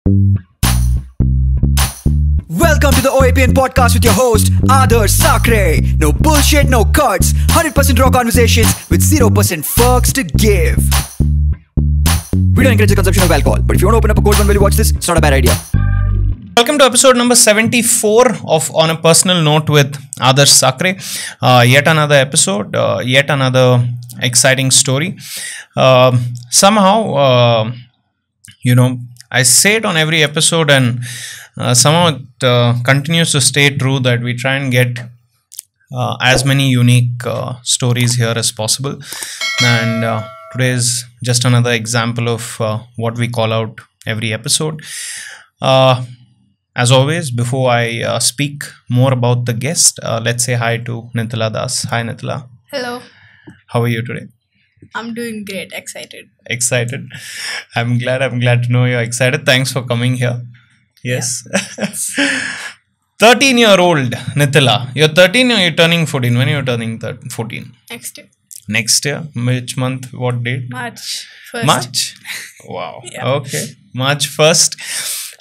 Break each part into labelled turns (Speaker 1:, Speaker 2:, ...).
Speaker 1: Welcome to the OAPN podcast with your host, Adarsh Sakre. No bullshit, no cuts, 100% raw conversations with 0% fucks to give. We don't encourage the consumption of alcohol, but if you want to open up a cold one while you watch this, it's not a bad idea.
Speaker 2: Welcome to episode number 74 of On a Personal Note with Adarsh Sakre. Yet another episode, yet another exciting story. Somehow, I say it on every episode, and somehow it continues to stay true that we try and get as many unique stories here as possible. And today is just another example of what we call out every episode. As always, before I speak more about the guest, let's say hi to Nitila Das. Hi, Nitila.
Speaker 3: Hello.
Speaker 2: How are you today?
Speaker 3: I'm doing great. Excited.
Speaker 2: Excited. I'm glad to know you're excited. Thanks for coming here. Yes. 13-year-old Nitila. You're 13 or you're turning 14? When are you turning 14?
Speaker 3: Next year.
Speaker 2: Next year? Which month? What date?
Speaker 3: March 1st.
Speaker 2: March? Wow.
Speaker 3: Yeah.
Speaker 2: Okay. March 1st.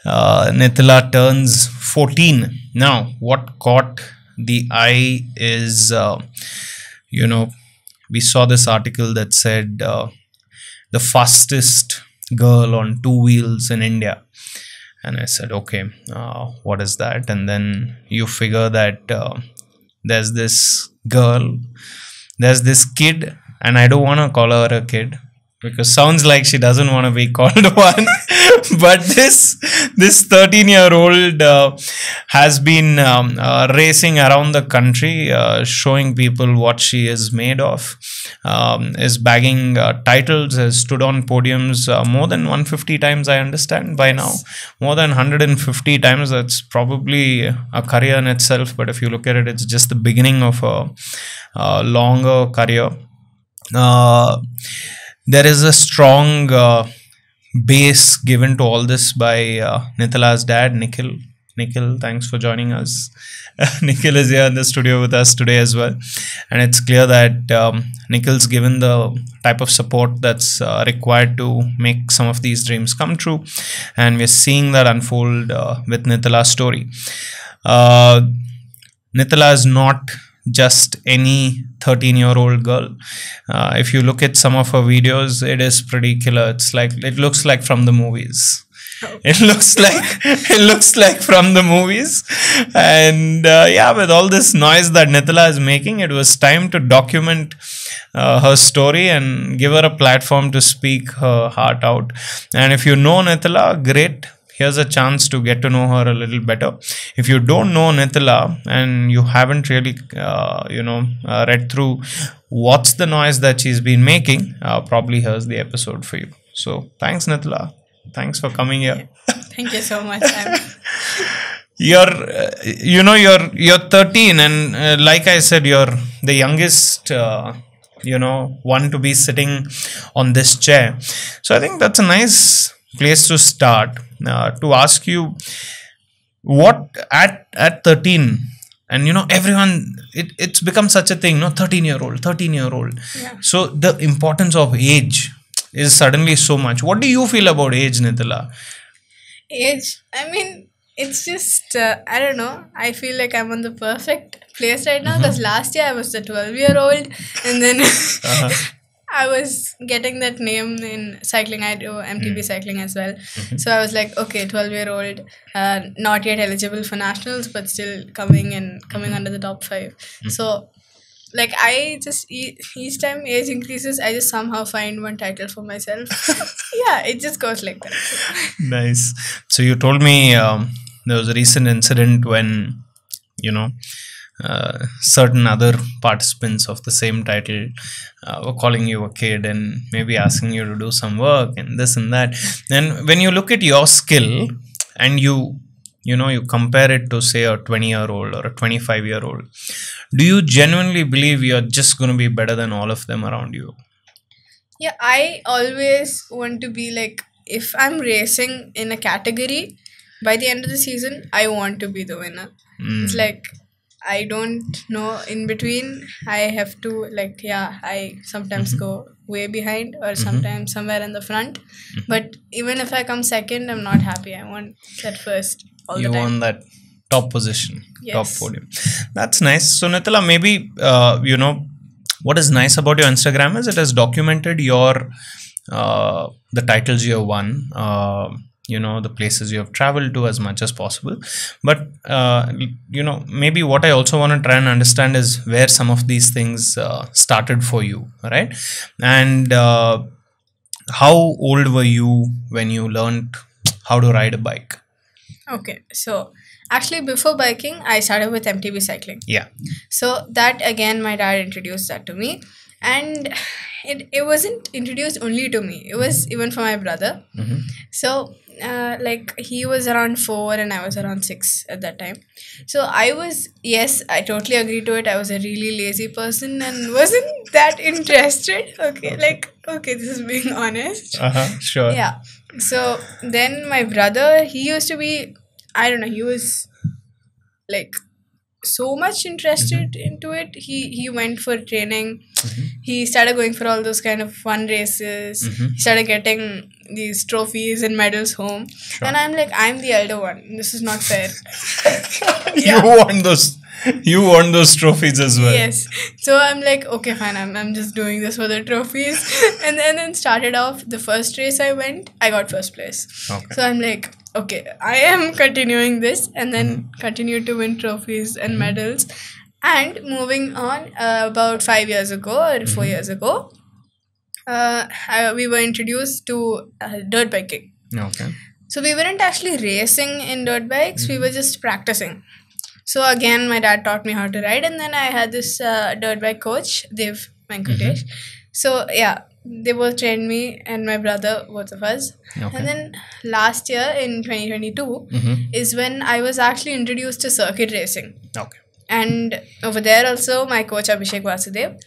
Speaker 2: Nitila turns 14. Now, what caught the eye is, we saw this article that said the fastest girl on two wheels in India. And I said, okay, what is that? And then you figure that there's this girl, there's this kid, and I don't want to call her a kid because sounds like she doesn't want to be called one. But this 13-year-old has been racing around the country, showing people what she is made of, is bagging titles, has stood on podiums more than 150 times, I understand, by now. More than 150 times. That's probably a career in itself. But if you look at it, it's just the beginning of a longer career. There is a strong base given to all this by Nitila's dad, Nikhil. Nikhil, thanks for joining us. Nikhil is here in the studio with us today as well. And it's clear that Nikhil's given the type of support that's required to make some of these dreams come true. And we're seeing that unfold with Nitila's story. Nitila is not just any 13-year-old girl. If you look at some of her videos, it is pretty killer. It looks like from the movies. It looks like from the movies. And with all this noise that Nitila is making, it was time to document her story and give her a platform to speak her heart out. And if you know Nitila, great. Here's a chance to get to know her a little better. If you don't know Nitila and you haven't really, read through what's the noise that she's been making, probably here's the episode for you. So thanks, Nitila. Thanks for coming here.
Speaker 3: Thank you so much.
Speaker 2: You're 13, and like I said, you're the youngest, one to be sitting on this chair. So I think that's a nice place to start, to ask you what at 13, and everyone, it's become such a thing, 13-year-old.
Speaker 3: Yeah.
Speaker 2: So the importance of age is suddenly so much. What do you feel about age, Nitila?
Speaker 3: Age, I mean, it's just, I don't know. I feel like I'm on the perfect place right now because last year I was a 12-year-old and then I was getting that name in cycling. I do MTB cycling as well. So I was like, okay, 12-year-old, not yet eligible for nationals, but still coming under the top 5. So, like, I just, each time age increases, I just somehow find one title for myself. Yeah, it just goes like that.
Speaker 2: Nice. So you told me there was a recent incident when, certain other participants of the same title were calling you a kid and maybe asking you to do some work and this and that. And when you look at your skill and you compare it to, say, a 20-year-old or a 25-year-old, do you genuinely believe you're just going to be better than all of them around you?
Speaker 3: Yeah, I always want to be like, if I'm racing in a category, by the end of the season, I want to be the winner. It's like, I don't know in between. I have to like I sometimes go way behind or sometimes somewhere in the front. But even if I come second, I'm not happy. I want that first all
Speaker 2: You
Speaker 3: the time.
Speaker 2: want that top position, top
Speaker 3: Yes.
Speaker 2: podium. That's nice. So Nitala, maybe what is nice about your Instagram is it has documented your the titles you have won. The places you have traveled to as much as possible, but maybe what I also want to try and understand is where some of these things started for you, right? And how old were you when you learned how to ride a bike?
Speaker 3: Okay, so actually before biking, I started with MTB cycling.
Speaker 2: Yeah.
Speaker 3: So that again, my dad introduced that to me, and it wasn't introduced only to me. It was even for my brother. So like he was around 4 and I was around 6 at that time. So I totally agree to it. I was a really lazy person and wasn't that interested. Okay, this is being honest.
Speaker 2: Sure.
Speaker 3: Yeah. So then my brother, he used to be, I don't know, he was like so much interested into it. He went for training. He started going for all those kind of fun races. He started getting these trophies and medals home. And I'm like, I'm the elder one. This is not fair.
Speaker 2: You want those trophies as well.
Speaker 3: Yes. So I'm like, okay, fine. I'm just doing this for the trophies. And then started off the first race I went, I got first place.
Speaker 2: Okay.
Speaker 3: So I'm like, okay, I am continuing this and then continue to win trophies and medals. And moving on, about 5 years ago or 4 years ago, we were introduced to dirt biking.
Speaker 2: Okay.
Speaker 3: So we weren't actually racing in dirt bikes, we were just practicing. So again, my dad taught me how to ride, and then I had this dirt bike coach, Dev Venkatesh. So yeah, they both trained me and my brother, both of us.
Speaker 2: Okay.
Speaker 3: And then last year in 2022 is when I was actually introduced to circuit racing.
Speaker 2: Okay.
Speaker 3: And over there also my coach Abhishek Vasudev.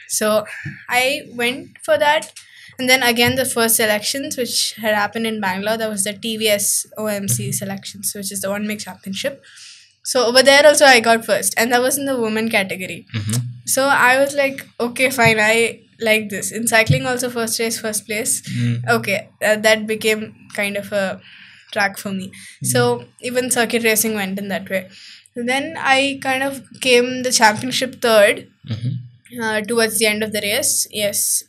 Speaker 3: So I went for that. And then again the first selections which had happened in Bangalore, that was the TVS OMC selections, which is the one make championship. So over there also I got first, and that was in the women category. So I was like, okay, fine, I like this. In cycling also first race, first place. Okay, that became kind of a track for me. So even circuit racing went in that way. Then I kind of came the championship third towards the end of the race. Yes.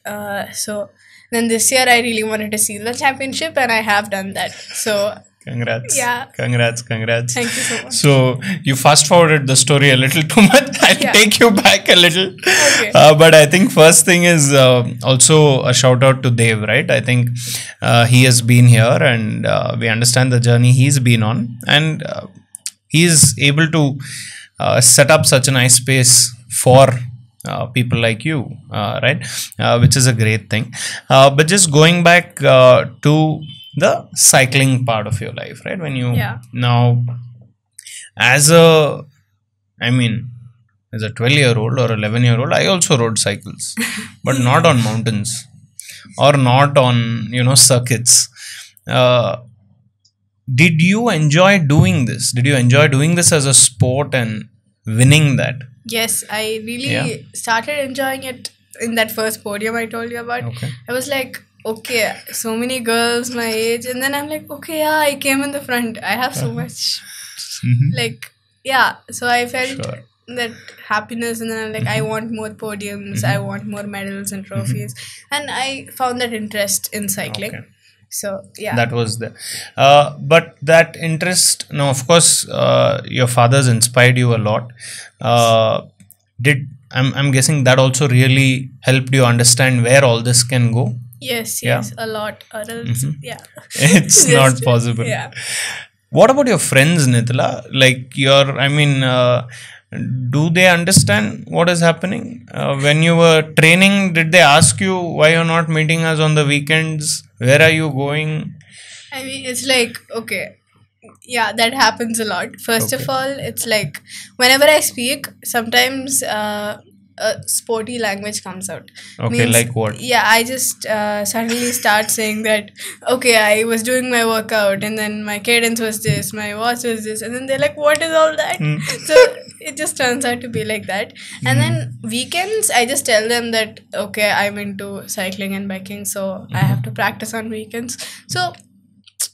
Speaker 3: So then this year I really wanted to see the championship, and I have done that. So
Speaker 2: Congrats.
Speaker 3: Yeah.
Speaker 2: Congrats.
Speaker 3: Thank you so much.
Speaker 2: So you fast forwarded the story a little too much. I'll take you back a little.
Speaker 3: Okay.
Speaker 2: But I think first thing is also a shout out to Dev, right? I think he has been here, and we understand the journey he's been on, and he is able to set up such a nice space for people like you, right? Which is a great thing. But just going back to the cycling part of your life, right? When you now, as a 12-year-old or 11-year-old, I also rode cycles, but not on mountains or not on, circuits. Did you enjoy doing this? Did you enjoy doing this as a sport and winning that?
Speaker 3: Yes, I really started enjoying it in that first podium I told you about.
Speaker 2: Okay.
Speaker 3: I was like, okay, so many girls my age, and then I'm like, okay, yeah, I came in the front. I have so much, so I felt that happiness, and then I'm like, I want more podiums, I want more medals and trophies, and I found that interest in cycling.
Speaker 2: Okay.
Speaker 3: So yeah,
Speaker 2: That was there. But that interest, now of course, your father's inspired you a lot. I'm guessing that also really helped you understand where all this can go?
Speaker 3: yes, a lot, or else,
Speaker 2: It's not possible.
Speaker 3: Yeah.
Speaker 2: What about your friends, Nithala? Like do they understand what is happening? When you were training, did they ask you why you're not meeting us on the weekends? Where are you going?
Speaker 3: I mean, it's like, okay, yeah, that happens a lot. First of all, it's like, whenever I speak, sometimes a sporty language comes out.
Speaker 2: Okay, like what?
Speaker 3: Yeah, I just suddenly start saying that, okay, I was doing my workout and then my cadence was this, my watch was this, and then they're like, what is all that? So it just turns out to be like that. And then weekends, I just tell them that, okay, I'm into cycling and biking, so I have to practice on weekends. So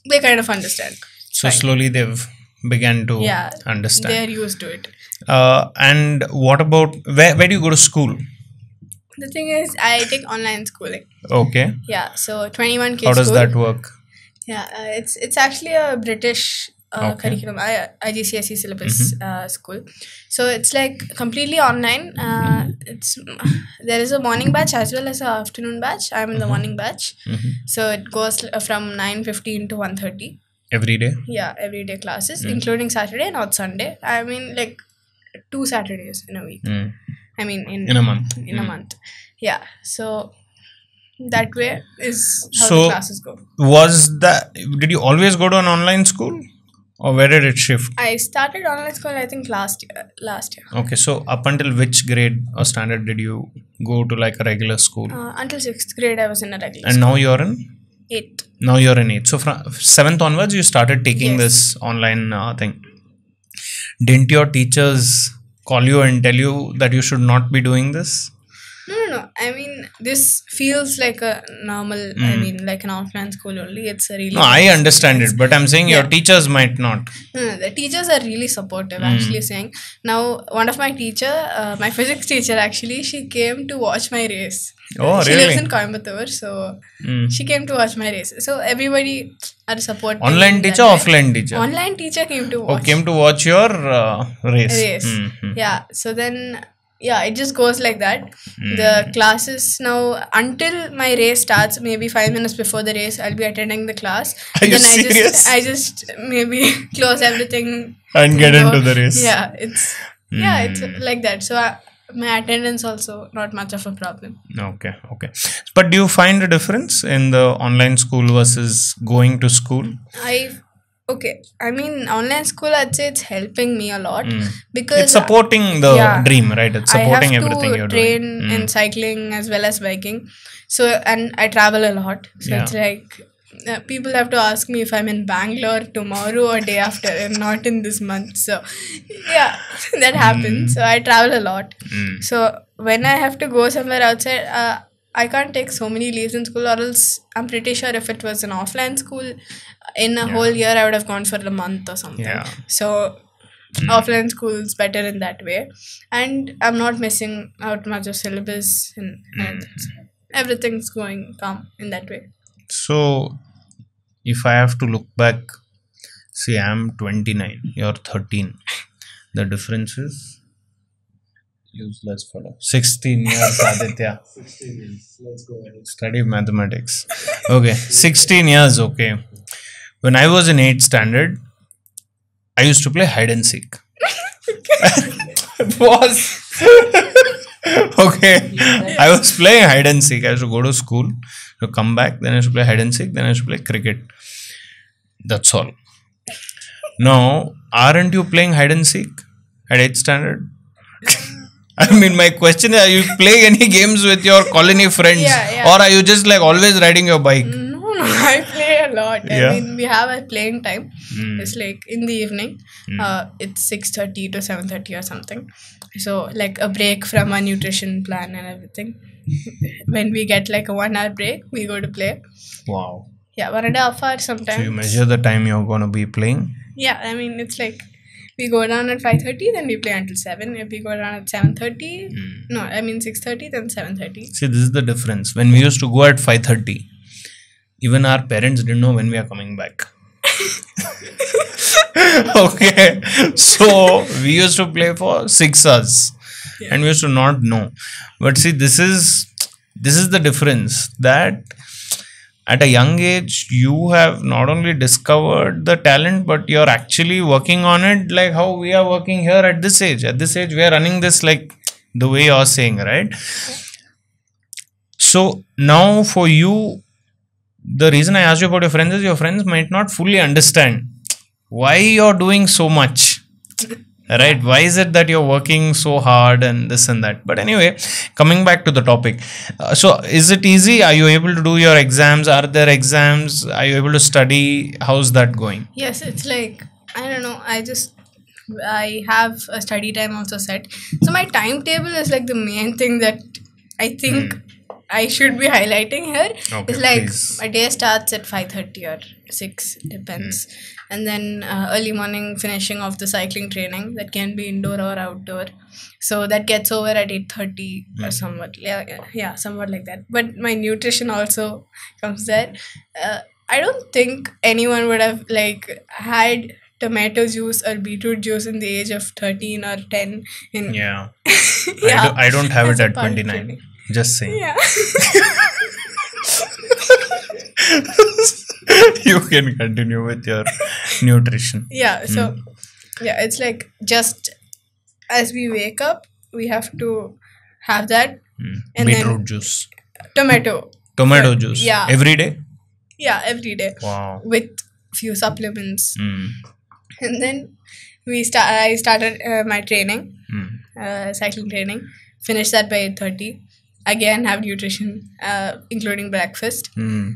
Speaker 3: they kind of understand.
Speaker 2: So
Speaker 3: Fine.
Speaker 2: slowly they've began to
Speaker 3: Yeah,
Speaker 2: understand.
Speaker 3: they're used to it.
Speaker 2: And what about where do you go to school?
Speaker 3: The thing is, I take online schooling.
Speaker 2: Okay.
Speaker 3: Yeah, so 21K
Speaker 2: How does
Speaker 3: school.
Speaker 2: that work?
Speaker 3: Yeah, it's actually a British
Speaker 2: Okay.
Speaker 3: curriculum, IGCSE syllabus school. So it's like completely online. There is a morning batch as well as an afternoon batch. I'm in the morning batch. So it goes from 9:15 to 1:30.
Speaker 2: Every day?
Speaker 3: Yeah, everyday classes, including Saturday, not Sunday. I mean, like 2 Saturdays in a week. I mean,
Speaker 2: In a month.
Speaker 3: In a month. Yeah. So that way is how
Speaker 2: So-
Speaker 3: the classes go.
Speaker 2: Did you always go to an online school? Or where did it shift?
Speaker 3: I started online school, I think, last year.
Speaker 2: Okay, so up until which grade or standard did you go to like a regular school?
Speaker 3: Until 6th grade, I was in a regular
Speaker 2: And now you're in?
Speaker 3: school. 8th.
Speaker 2: Now you're in 8th. So from 7th onwards, you started taking
Speaker 3: Yes.
Speaker 2: this online thing. Didn't your teachers call you and tell you that you should not be doing this?
Speaker 3: No. I mean, this feels like a normal, I mean, like an offline school only. It's a really...
Speaker 2: No, I understand it, but I'm saying your
Speaker 3: Yeah.
Speaker 2: teachers might not.
Speaker 3: No, the teachers are really supportive, actually saying. Now, one of my teacher, my physics teacher actually, she came to watch my race.
Speaker 2: Oh,
Speaker 3: She
Speaker 2: really?
Speaker 3: lives in Coimbatore, so she came to watch my race. So everybody are supporting.
Speaker 2: Online
Speaker 3: in that
Speaker 2: teacher,
Speaker 3: way.
Speaker 2: offline teacher?
Speaker 3: Online teacher came to
Speaker 2: Oh,
Speaker 3: watch.
Speaker 2: came to watch your race.
Speaker 3: Race.
Speaker 2: Mhm.
Speaker 3: Yeah. So then, yeah, it just goes like that. The classes now, until my race starts, maybe 5 minutes before the race, I'll be attending the class.
Speaker 2: Are you
Speaker 3: then
Speaker 2: serious?
Speaker 3: I just maybe close everything
Speaker 2: And get
Speaker 3: go.
Speaker 2: into the race.
Speaker 3: Yeah, it's like that. So my attendance also not much of a problem.
Speaker 2: Okay. But do you find a difference in the online school versus going to school?
Speaker 3: I mean, online school, I'd say it's helping me a lot because
Speaker 2: It's supporting the
Speaker 3: yeah,
Speaker 2: dream, right? It's supporting
Speaker 3: I have
Speaker 2: everything
Speaker 3: to
Speaker 2: you're
Speaker 3: train
Speaker 2: doing.
Speaker 3: in cycling as well as biking. So, and I travel a lot. So
Speaker 2: Yeah.
Speaker 3: it's like people have to ask me if I'm in Bangalore tomorrow or day after and not in this month. So, yeah, that happens. So I travel a lot. So when I have to go somewhere outside, I can't take so many leaves in school, or else I'm pretty sure if it was an offline school, in a whole year I would have gone for a month or something.
Speaker 2: Yeah.
Speaker 3: So offline school is better in that way, and I'm not missing out much of syllabus, and everything's going calm in that way.
Speaker 2: So, if I have to look back, see, I'm 29, you're 13. The difference is useless fellow. 16 years, Aditya.
Speaker 4: 16 years. Let's go ahead.
Speaker 2: Study mathematics. Okay, 16 years, okay. When I was in 8th standard, I used to play hide and seek. Was okay. I was playing hide and seek. I used to go to school, to come back, then I used to play hide and seek, then I used to play cricket. That's all. Now, aren't you playing hide and seek at 8th standard? I mean, my question is, are you playing any games with your colony friends?
Speaker 3: Yeah.
Speaker 2: Or are you just like always riding your bike?
Speaker 3: No, I play a lot.
Speaker 2: Yeah.
Speaker 3: I mean, we have a playing time. It's like in the evening. It's 6:30 to 7:30 or something. So like a break from our nutrition plan and everything. When we get like a 1 hour break, we go to play.
Speaker 2: Wow.
Speaker 3: Yeah, 1.5 hours
Speaker 2: So you
Speaker 3: sometimes.
Speaker 2: measure the time you're going to be playing?
Speaker 3: Yeah, I mean, it's like we go down at 5:30, then we play until 7. If we go down at 7:30, no, I mean 6:30, then 7:30.
Speaker 2: See, this is the difference. When we used to go at 5:30, even our parents didn't know when we are coming back. Okay, so we used to play for 6 hours, and we used to not know. But see, this is the difference, that at a young age you have not only discovered the talent, but you're actually working on it, like how we are working here at this age. At this age we are running this like the way you're saying, right? So now for you, the reason I asked you about your friends is your friends might not fully understand why you're doing so much. right? Why is it that you're working so hard and this and that? But anyway, coming back to the topic, so is it easy? Are you able to do your exams? Are there exams? Are you able to study? How's that going?
Speaker 3: Yes, it's like, I don't know. I have a study time also set. So my timetable is like the main thing that I think I should be highlighting here.
Speaker 2: Okay,
Speaker 3: It's like
Speaker 2: please.
Speaker 3: my day starts at 5:30 or 6, depends. And then early morning finishing of the cycling training, that can be indoor or outdoor. So that gets over at 8:30 or somewhat. Yeah, somewhat like that. But my nutrition also comes there. I don't think anyone would have like had tomato juice or beetroot juice in the age of 13 or 10 in
Speaker 2: Yeah.
Speaker 3: Yeah,
Speaker 2: I don't have
Speaker 3: as
Speaker 2: it
Speaker 3: a
Speaker 2: at
Speaker 3: part of
Speaker 2: 29.
Speaker 3: training.
Speaker 2: Just saying.
Speaker 3: Yeah.
Speaker 2: You can continue with your nutrition.
Speaker 3: Yeah, so yeah, it's like just as we wake up, we have to have that and
Speaker 2: Beetroot juice.
Speaker 3: tomato.
Speaker 2: Tomato
Speaker 3: But,
Speaker 2: juice.
Speaker 3: yeah.
Speaker 2: Every day?
Speaker 3: Yeah, every day
Speaker 2: Wow.
Speaker 3: with few supplements.
Speaker 2: Mm.
Speaker 3: And then I started my training,
Speaker 2: Mm.
Speaker 3: cycling training. Finished that by 8:30. Again, have nutrition, including breakfast.
Speaker 2: Mm.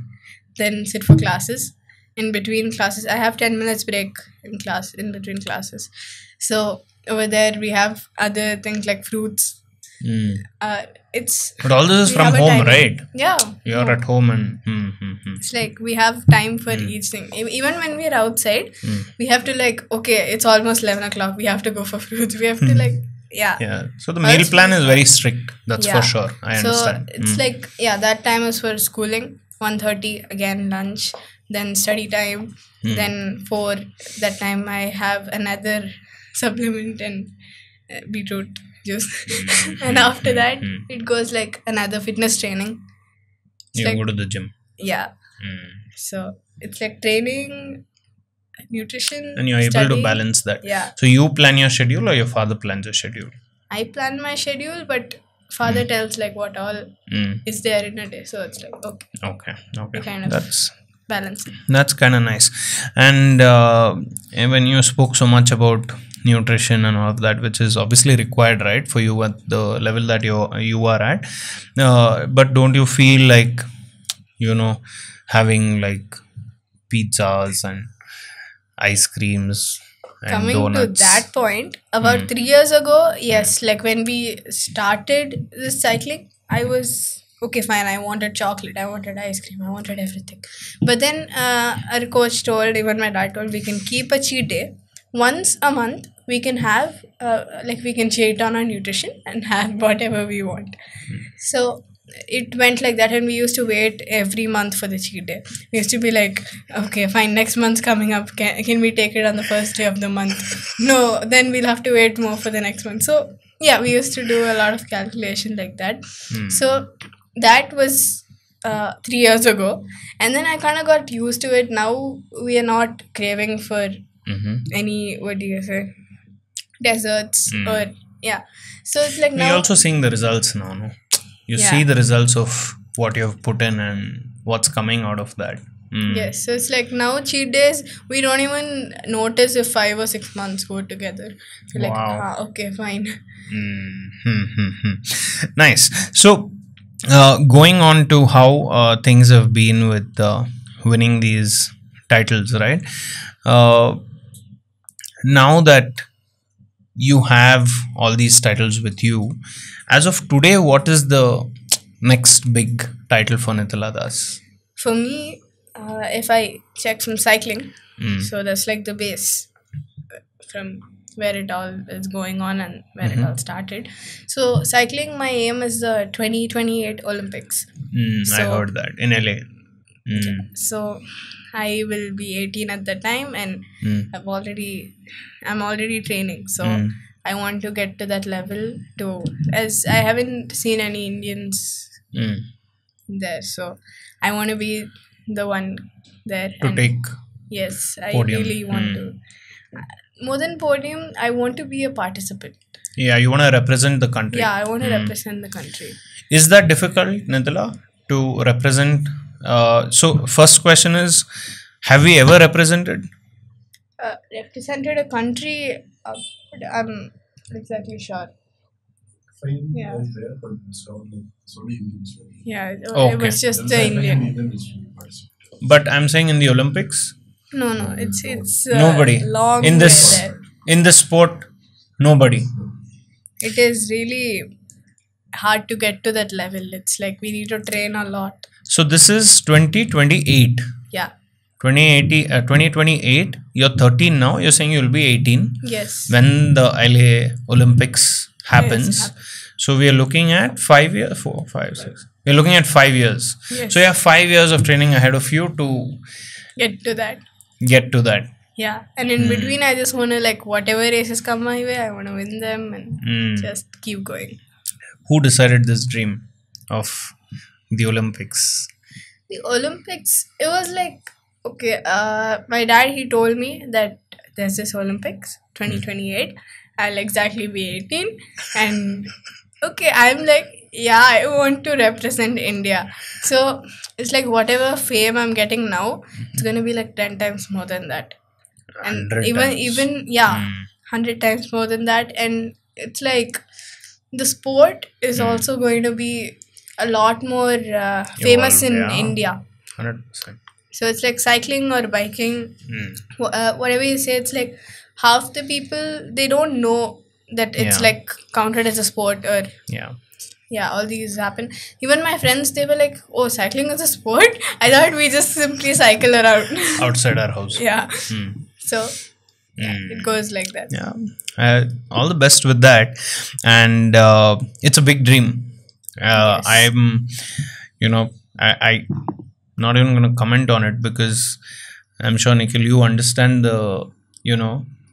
Speaker 3: Then sit for classes. In between classes, I have 10 minutes break in between classes. So over there we have other things like fruits.
Speaker 2: Mm.
Speaker 3: It's
Speaker 2: But all this is
Speaker 3: we
Speaker 2: from
Speaker 3: have a
Speaker 2: home,
Speaker 3: timing.
Speaker 2: right?
Speaker 3: Yeah,
Speaker 2: You're at home and.
Speaker 3: it's like we have time for each thing. Even when we're outside, we have to like, okay, it's almost 11 o'clock. We have to go for fruits. We have to like, yeah.
Speaker 2: Yeah. So the meal plan is very strict. That's for
Speaker 3: Yeah.
Speaker 2: sure. I understand.
Speaker 3: So it's like, yeah, that time is for schooling. 1:30 again lunch, then study time, then 4 that time I have another supplement and beetroot juice, and after that it goes like another fitness training. It's
Speaker 2: You
Speaker 3: like,
Speaker 2: go to the gym.
Speaker 3: yeah,
Speaker 2: Mm.
Speaker 3: so it's like training, nutrition,
Speaker 2: And you're able to
Speaker 3: study.
Speaker 2: balance that.
Speaker 3: Yeah,
Speaker 2: So you plan your schedule or your father plans your schedule?
Speaker 3: I plan my schedule, but father tells like what all
Speaker 2: Mm.
Speaker 3: is there in a day, so it's like okay,
Speaker 2: Okay. Okay.
Speaker 3: kind of
Speaker 2: That's
Speaker 3: balance.
Speaker 2: That's kind of nice. And when you spoke so much about nutrition and all of that, which is obviously required, right, for you at the level that you are at, but don't you feel like, having like pizzas and ice creams and
Speaker 3: Coming
Speaker 2: donuts?
Speaker 3: to that point, about 3 years ago, yes, like when we started this cycling, I was okay, fine. I wanted chocolate, I wanted ice cream, I wanted everything. But then our coach told, even my dad told, we can keep a cheat day once a month. We can have we can cheat on our nutrition and have whatever we want. So it went like that, and we used to wait every month for the cheat day. We used to be like, okay, fine, next month's coming up, can we take it on the first day of the month? No, then we'll have to wait more for the next month. So yeah, we used to do a lot of calculation like that. So that was 3 years ago, and then I kind of got used to it. Now we are not craving for any, what do you say, desserts or yeah. So it's like
Speaker 2: You're
Speaker 3: now,
Speaker 2: also seeing the results now, no? You
Speaker 3: Yeah.
Speaker 2: see the results of what you have put in and what's coming out of that.
Speaker 3: yes. So it's like now cheat days, we don't even notice if 5 or 6 months go together. We're like,
Speaker 2: Wow.
Speaker 3: okay, fine.
Speaker 2: Nice. So, going on to how things have been with winning these titles, right? Now that you have all these titles with you, as of today, what is the next big title for Nitila Das?
Speaker 3: For me, if I check from cycling, so that's like the base from where it all is going on and where it all started. So cycling, my aim is the 2028 Olympics.
Speaker 2: I
Speaker 3: So-
Speaker 2: heard that in LA.
Speaker 3: So I will be 18 at that time, and I'm already training. So I want to get to that level too, as I haven't seen any Indians there. So I want to be the one there.
Speaker 2: To
Speaker 3: and
Speaker 2: take
Speaker 3: yes, I
Speaker 2: podium.
Speaker 3: really want to. More than podium, I want to be a participant.
Speaker 2: Yeah, you want to represent the country.
Speaker 3: Yeah, I want to represent the country.
Speaker 2: Is that difficult, Nitila, to represent? So, first question is, have we ever represented?
Speaker 3: represented a country. I'm not exactly sure.
Speaker 4: Fame
Speaker 3: Yeah.
Speaker 4: was there, but it's only Indians. Right?
Speaker 3: Yeah, it
Speaker 2: Okay.
Speaker 3: was just
Speaker 4: There was
Speaker 3: the
Speaker 4: like many
Speaker 3: Indian.
Speaker 4: Indian history participants.
Speaker 2: But I'm saying in the Olympics,
Speaker 3: No, it's
Speaker 2: nobody.
Speaker 3: long
Speaker 2: In
Speaker 3: way
Speaker 2: this
Speaker 3: there.
Speaker 2: in this sport, nobody.
Speaker 3: It is really hard to get to that level. It's like we need to train a lot.
Speaker 2: So this is 2028.
Speaker 3: Yeah.
Speaker 2: 2028. You're 13 now. You're saying you'll be 18
Speaker 3: Yes.
Speaker 2: when the LA Olympics happens.
Speaker 3: Yes,
Speaker 2: So we are looking at 5 years, 4, 5, 6. We're looking at 5 years.
Speaker 3: Yes.
Speaker 2: So you have 5 years of training ahead of you to
Speaker 3: Get to that.
Speaker 2: get to that.
Speaker 3: Yeah. And in between, I just want to, like, whatever races come my way, I want to win them and
Speaker 2: Mm.
Speaker 3: just keep going.
Speaker 2: Who decided this dream of the Olympics?
Speaker 3: The Olympics, it was like, okay, my dad, he told me that there's this Olympics 2028. I'll exactly be 18. And okay, I'm like, yeah, I want to represent India. So it's like whatever fame I'm getting now, it's going to be like 10 times more than that. And
Speaker 2: 100
Speaker 3: even,
Speaker 2: times.
Speaker 3: even, yeah, 100 times more than that. And it's like the sport is also going to be a lot more famous in
Speaker 2: yeah.
Speaker 3: India.
Speaker 2: 100%.
Speaker 3: So it's like cycling or biking,
Speaker 2: Mm.
Speaker 3: whatever you say, it's like half the people, they don't know that it's
Speaker 2: Yeah.
Speaker 3: like counted as a sport or
Speaker 2: Yeah.
Speaker 3: all these happen. Even my friends, they were like, oh, cycling is a sport? I thought we just simply cycle around.
Speaker 2: Outside our house.
Speaker 3: Yeah.
Speaker 2: Mm.
Speaker 3: So it goes like that.
Speaker 2: Yeah. All the best with that. And it's a big dream.
Speaker 3: Yes.
Speaker 2: I'm, I not even going to comment on it because I'm sure, Nikhil, you understand the,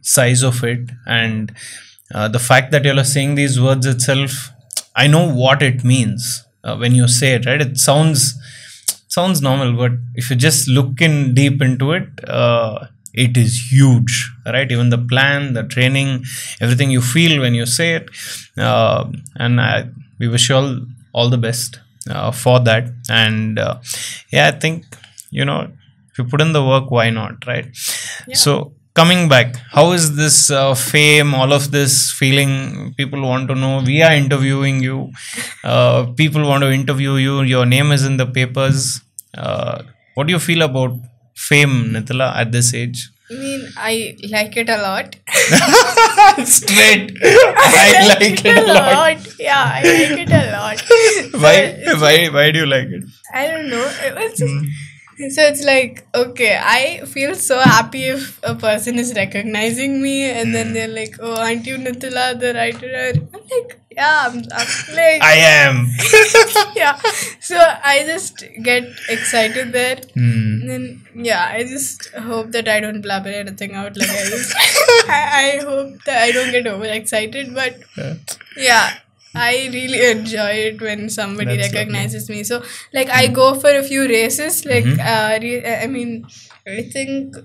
Speaker 2: size of it. And the fact that you're saying these words itself, I know what it means when you say it, right? It sounds normal, but if you just look in deep into it, it is huge, right? Even the plan, the training, everything you feel when you say it. And we wish you all the best for that. And I think, if you put in the work, why not, right?
Speaker 3: Yeah.
Speaker 2: So coming back, how is this fame, all of this feeling? People want to know. We are interviewing you. People want to interview you. Your name is in the papers. What do you feel about fame, Nitila, at this age?
Speaker 3: I mean, I like it a lot.
Speaker 2: Straight. I like it a lot.
Speaker 3: Yeah, I like it a lot.
Speaker 2: Why do you like it?
Speaker 3: I don't know. It was just, so it's like, okay, I feel so happy if a person is recognizing me and then they're like, oh, aren't you Nitila, the writer? I'm like, yeah, I'm like,
Speaker 2: I am.
Speaker 3: yeah. So I just get excited there.
Speaker 2: Hmm.
Speaker 3: And then, yeah, I just hope that I don't blabber anything out. Like, I hope that I don't get overexcited. But yeah, I really enjoy it when somebody
Speaker 2: That's
Speaker 3: recognizes me. So, like, I go for a few races. Like, I mean, I think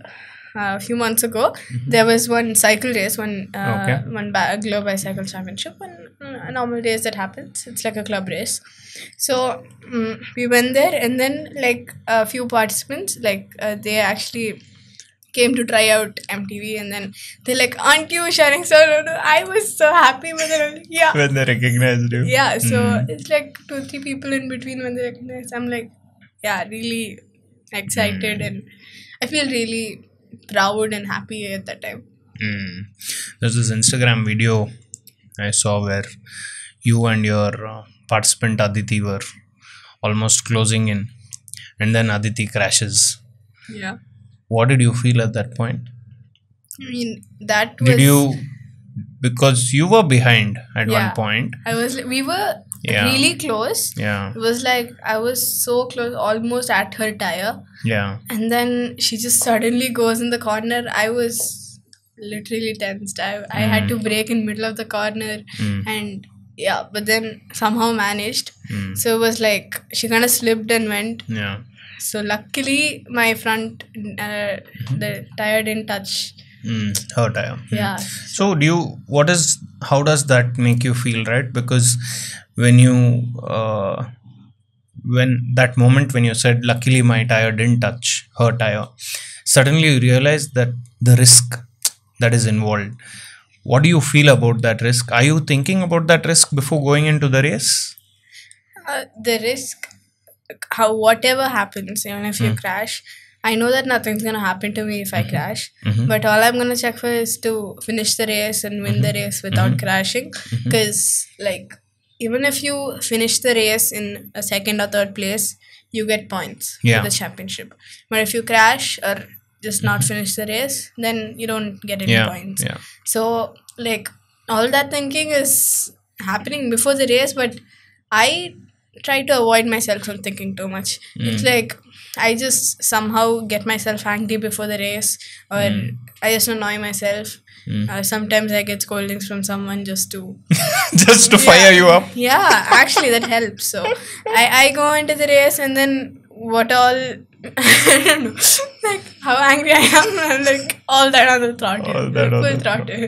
Speaker 3: a few months ago, there was one cycle race, one Globe Bicycle Championship, a normal race that happens. It's like a club race. So, we went there, and then, like, a few participants, like, they actually came to try out MTV, and then they're like, aren't you sharing? So I was so happy with it. Yeah.
Speaker 2: When they recognized you.
Speaker 3: Yeah, so it's like 2-3 people in between when they recognize. I'm like, yeah, really excited, and I feel really proud and happy at that time.
Speaker 2: There's this Instagram video I saw where you and your participant Aditi were almost closing in, and then Aditi crashes.
Speaker 3: Yeah.
Speaker 2: What did you feel at that point?
Speaker 3: I mean, that was...
Speaker 2: Did you, because you were behind at
Speaker 3: Yeah.
Speaker 2: one point.
Speaker 3: We were
Speaker 2: Yeah.
Speaker 3: really close.
Speaker 2: Yeah.
Speaker 3: It was like, I was so close, almost at her tire.
Speaker 2: Yeah.
Speaker 3: And then she just suddenly goes in the corner. I was literally tensed. I had to brake in middle of the corner. And yeah, but then somehow managed. So it was like, she kind of slipped and went.
Speaker 2: Yeah.
Speaker 3: So luckily, my front, the tire didn't touch.
Speaker 2: Her tire.
Speaker 3: Yeah.
Speaker 2: So how does that make you feel, right? Because when that moment when you said, luckily my tire didn't touch her tire, suddenly you realize that the risk that is involved. What do you feel about that risk? Are you thinking about that risk before going into the race?
Speaker 3: The risk, how whatever happens, even if you crash, I know that nothing's gonna happen to me if I crash. But all I'm gonna check for is to finish the race and win the race without crashing. Because like even if you finish the race in a second or third place, you get points
Speaker 2: Yeah.
Speaker 3: for the championship. But if you crash or just not finish the race, then you don't get any
Speaker 2: Yeah,
Speaker 3: points.
Speaker 2: yeah.
Speaker 3: So like all that thinking is happening before the race, but I try to avoid myself from thinking too much. It's like I just somehow get myself angry before the race, or I just annoy myself. Sometimes I get scoldings from someone just to
Speaker 2: Just to fire you up.
Speaker 3: yeah, actually that helps. So I go into the race and then what all I don't know, like how angry I am, I'm like all that on the throttle,
Speaker 2: All that on
Speaker 3: full
Speaker 2: the
Speaker 3: throttle.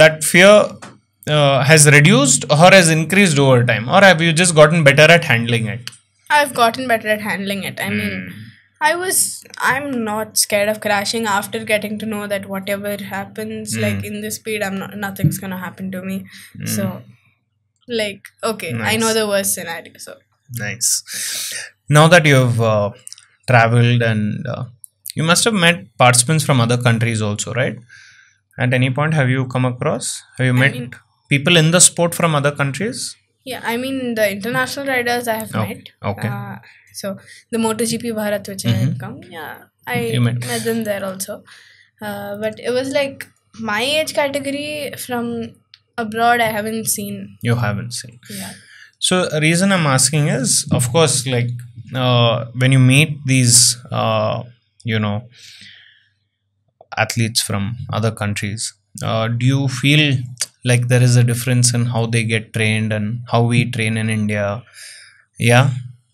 Speaker 2: That fear has reduced or has increased over time, or have you just gotten better at handling it?
Speaker 3: I've gotten better at handling it. I mean, I'm not scared of crashing after getting to know that whatever happens, like in this speed, nothing's gonna happen to me. So, like, okay, I know
Speaker 2: Nice.
Speaker 3: the worst scenario. So,
Speaker 2: Nice. Now that you've traveled and you must have met participants from other countries also, right? At any point, have you come across? Have you met
Speaker 3: mean-
Speaker 2: people in the sport from other countries?
Speaker 3: yeah, I mean, the international riders I have met.
Speaker 2: okay.
Speaker 3: So, the MotoGP Bharat, which I had come, yeah, I
Speaker 2: You met.
Speaker 3: met them there also. But it was like my age category from abroad, I haven't seen.
Speaker 2: You haven't seen.
Speaker 3: Yeah.
Speaker 2: So, the reason I'm asking is, of course, like when you meet these, athletes from other countries, do you feel like there is a difference in how they get trained and how we train in India? Yeah.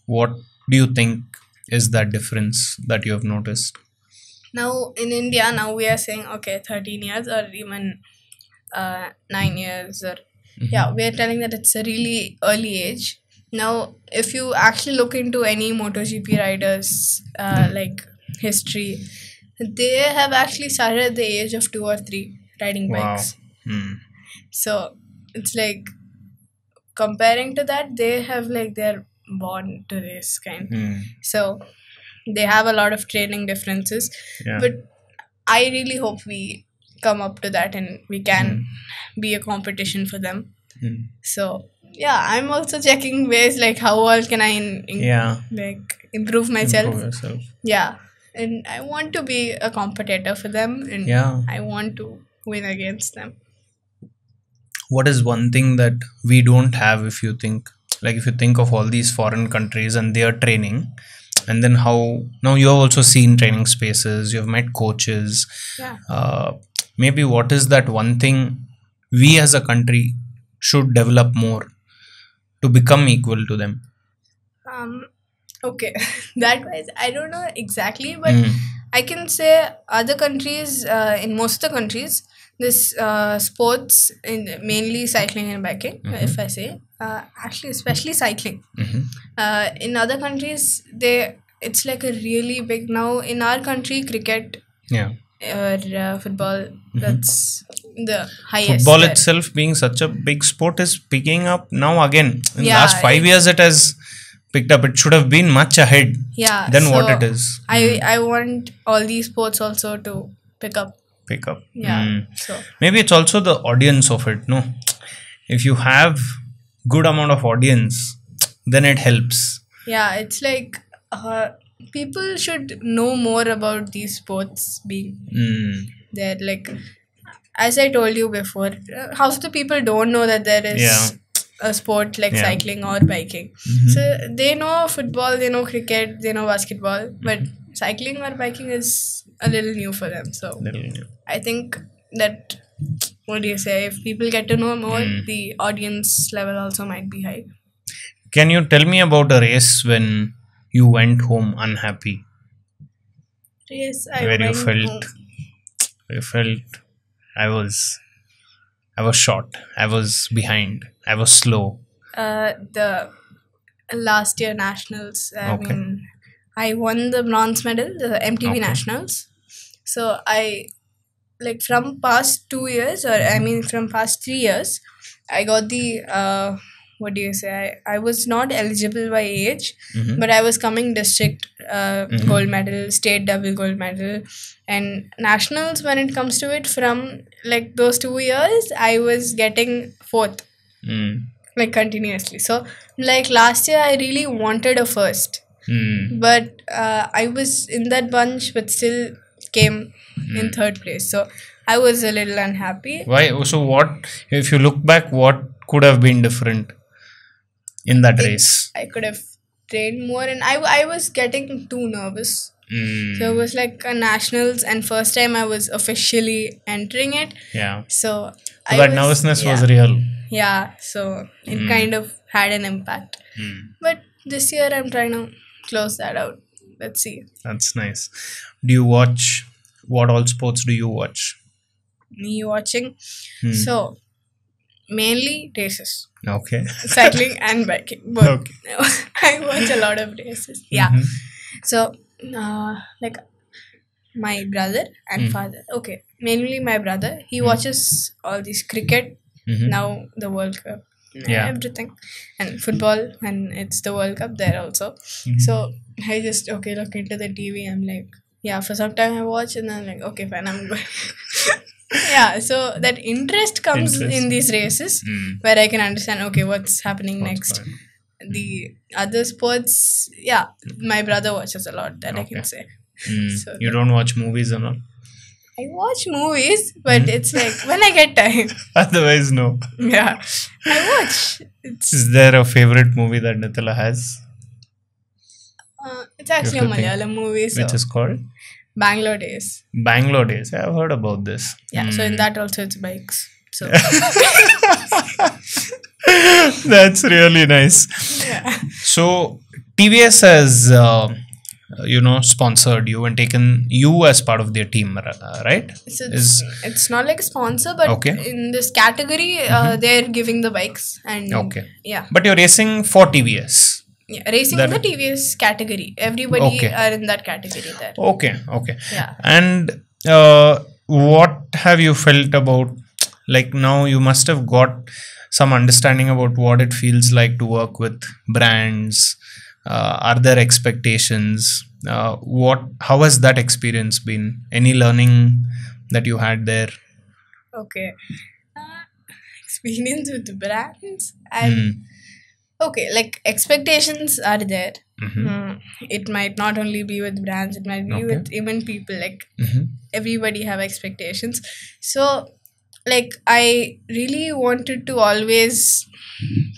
Speaker 2: What do you think is that difference that you have noticed?
Speaker 3: Now in India, now we are saying okay, 13 years or even 9 years, or yeah, we are telling that it's a really early age. Now, if you actually look into any MotoGP riders like history, they have actually started at the age of 2 or 3 riding
Speaker 2: Wow.
Speaker 3: bikes.
Speaker 2: Hmm.
Speaker 3: So it's like comparing to that, they have like they're born to race kind.
Speaker 2: Hmm.
Speaker 3: So they have a lot of training differences.
Speaker 2: Yeah.
Speaker 3: But I really hope we come up to that and we can be a competition for them.
Speaker 2: Hmm.
Speaker 3: So yeah, I'm also checking ways like how all can I
Speaker 2: Yeah.
Speaker 3: like improve myself.
Speaker 2: Improve yourself.
Speaker 3: Yeah, and I want to be a competitor for them, and
Speaker 2: Yeah.
Speaker 3: I want to win against them.
Speaker 2: What is one thing that we don't have? If you think of all these foreign countries and their training, and then how now you have also seen training spaces, you have met coaches,
Speaker 3: Yeah.
Speaker 2: maybe what is that one thing we as a country should develop more to become equal to them?
Speaker 3: Okay, that wise I don't know exactly, but
Speaker 2: Mm.
Speaker 3: I can say other countries, in most of the countries, this sports, in mainly cycling and biking, if I say, actually especially cycling. In other countries, it's like a really big now. In our country, cricket
Speaker 2: Yeah.
Speaker 3: or football, that's the highest.
Speaker 2: Football
Speaker 3: there.
Speaker 2: itself being such a big sport is picking up now again. In
Speaker 3: Yeah,
Speaker 2: last 5 years it has picked up. It should have been much ahead
Speaker 3: Yeah,
Speaker 2: than what
Speaker 3: so
Speaker 2: it is.
Speaker 3: I want all these sports also to pick up.
Speaker 2: Pick up.
Speaker 3: Yeah.
Speaker 2: Mm.
Speaker 3: So
Speaker 2: Maybe it's also the audience of it, no? If you have good amount of audience, then it helps.
Speaker 3: yeah, it's like people should know more about these sports being
Speaker 2: Mm.
Speaker 3: there. Like as I told you before, half of the people don't know that there is
Speaker 2: Yeah.
Speaker 3: a sport like
Speaker 2: Yeah.
Speaker 3: cycling or biking. So they know football, they know cricket, they know basketball, but cycling or biking is a little new for them. So
Speaker 2: Little new.
Speaker 3: I think that, what do you say, if people get to know more, the audience level also might be high.
Speaker 2: Can you tell me about a race when you went home unhappy?
Speaker 3: Yes, I
Speaker 2: Where you
Speaker 3: went
Speaker 2: felt
Speaker 3: home.
Speaker 2: I was short, I was behind, I was slow.
Speaker 3: The last year nationals, I
Speaker 2: Okay.
Speaker 3: mean, I won the bronze medal, the MTV
Speaker 2: Okay.
Speaker 3: Nationals. So I like from past 2 years, or I mean from past 3 years, I got the what do you say? I was not eligible by age,
Speaker 2: Mhm.
Speaker 3: but I was coming district gold medal, state double gold medal, and nationals. When it comes to it, from like those 2 years, I was getting fourth
Speaker 2: Mm.
Speaker 3: like continuously. So like last year, I really wanted a first,
Speaker 2: Mm.
Speaker 3: but I was in that bunch, but still came in third place. So I was a little unhappy.
Speaker 2: Why? So what? If you look back, what could have been different in that race?
Speaker 3: I could have trained more, and I was getting too nervous.
Speaker 2: Mm.
Speaker 3: So it was like a nationals, and first time I was officially entering it.
Speaker 2: Yeah.
Speaker 3: So
Speaker 2: So that nervousness was real.
Speaker 3: Yeah, so it kind of had an impact.
Speaker 2: Mm.
Speaker 3: But this year I'm trying to close that out. Let's see.
Speaker 2: That's nice. Do you watch? What all sports do you watch?
Speaker 3: Me watching. So mainly races.
Speaker 2: Okay.
Speaker 3: Cycling and biking. But
Speaker 2: Okay.
Speaker 3: I watch a lot of races. Yeah. So like my brother and father. Okay. Mainly my brother. He watches all these cricket. Now the World Cup.
Speaker 2: Yeah.
Speaker 3: Everything. And football, and it's the World Cup there also. So I just look into the TV. I'm like, yeah, for some time I watch, and then I'm like, okay, fine, I'm going. Yeah, so that interest comes in these races where I can understand, okay, what's happening next. The other sports, yeah, my brother watches a lot, that I can say. So
Speaker 2: You don't watch movies and all?
Speaker 3: I watch movies, but it's like when I get time.
Speaker 2: Otherwise, no.
Speaker 3: Yeah, I watch.
Speaker 2: Is there a favorite movie that Nithala has?
Speaker 3: It's actually a
Speaker 2: You have to think.
Speaker 3: Malayalam movie, so
Speaker 2: Which is called
Speaker 3: Bangalore Days.
Speaker 2: Bangalore Days. I've heard about this.
Speaker 3: Yeah, so in that also it's bikes. So
Speaker 2: That's really nice.
Speaker 3: yeah.
Speaker 2: So TVS has sponsored you and taken you as part of their team, right?
Speaker 3: So
Speaker 2: Is
Speaker 3: it's not like a sponsor, but
Speaker 2: Okay.
Speaker 3: in this category, they're giving the bikes and
Speaker 2: Okay.
Speaker 3: yeah,
Speaker 2: But you're racing for TVS.
Speaker 3: racing in the TVS category. Everybody
Speaker 2: Okay.
Speaker 3: are in that category there.
Speaker 2: Okay.
Speaker 3: Yeah.
Speaker 2: And what have you felt about, like, now you must have got some understanding about what it feels like to work with brands. Are there expectations? How has that experience been? Any learning that you had there?
Speaker 3: Okay. Experience with the brands. And okay, like expectations are there. It might not only be with brands, it might be with even people. Like everybody have expectations. So like I really wanted to always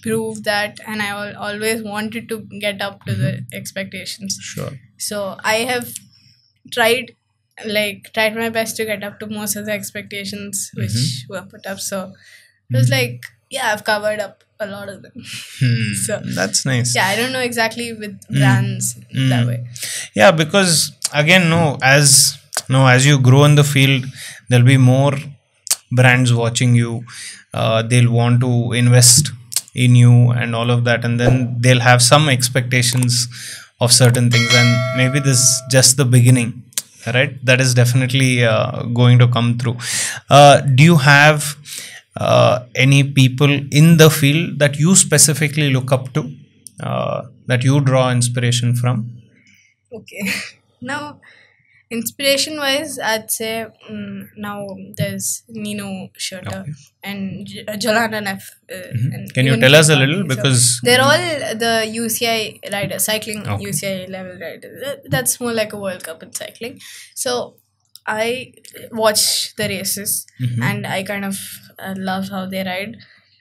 Speaker 3: prove that, and I always wanted to get up to the expectations.
Speaker 2: Sure.
Speaker 3: So I have tried my best to get up to most of the expectations which were put up. So it was like, yeah, I've covered up a lot of them. So
Speaker 2: That's nice.
Speaker 3: yeah, I don't know exactly with brands that way.
Speaker 2: Yeah, because again, as you grow in the field, there'll be more brands watching you. They'll want to invest in you and all of that, and then they'll have some expectations of certain things, and maybe this is just the beginning, right? That is definitely going to come through. Do you have any people in the field that you specifically look up to, that you draw inspiration from?
Speaker 3: Okay. Now, inspiration wise, I'd say now there's Nino Schurter and Jolanda Neff. And
Speaker 2: Can you
Speaker 3: even
Speaker 2: tell us a
Speaker 3: Kipani.
Speaker 2: little?
Speaker 3: So
Speaker 2: Because
Speaker 3: they're all the UCI riders, cycling
Speaker 2: Okay.
Speaker 3: UCI level riders. That's more like a World Cup in cycling. So I watch the races and I kind of love how they ride.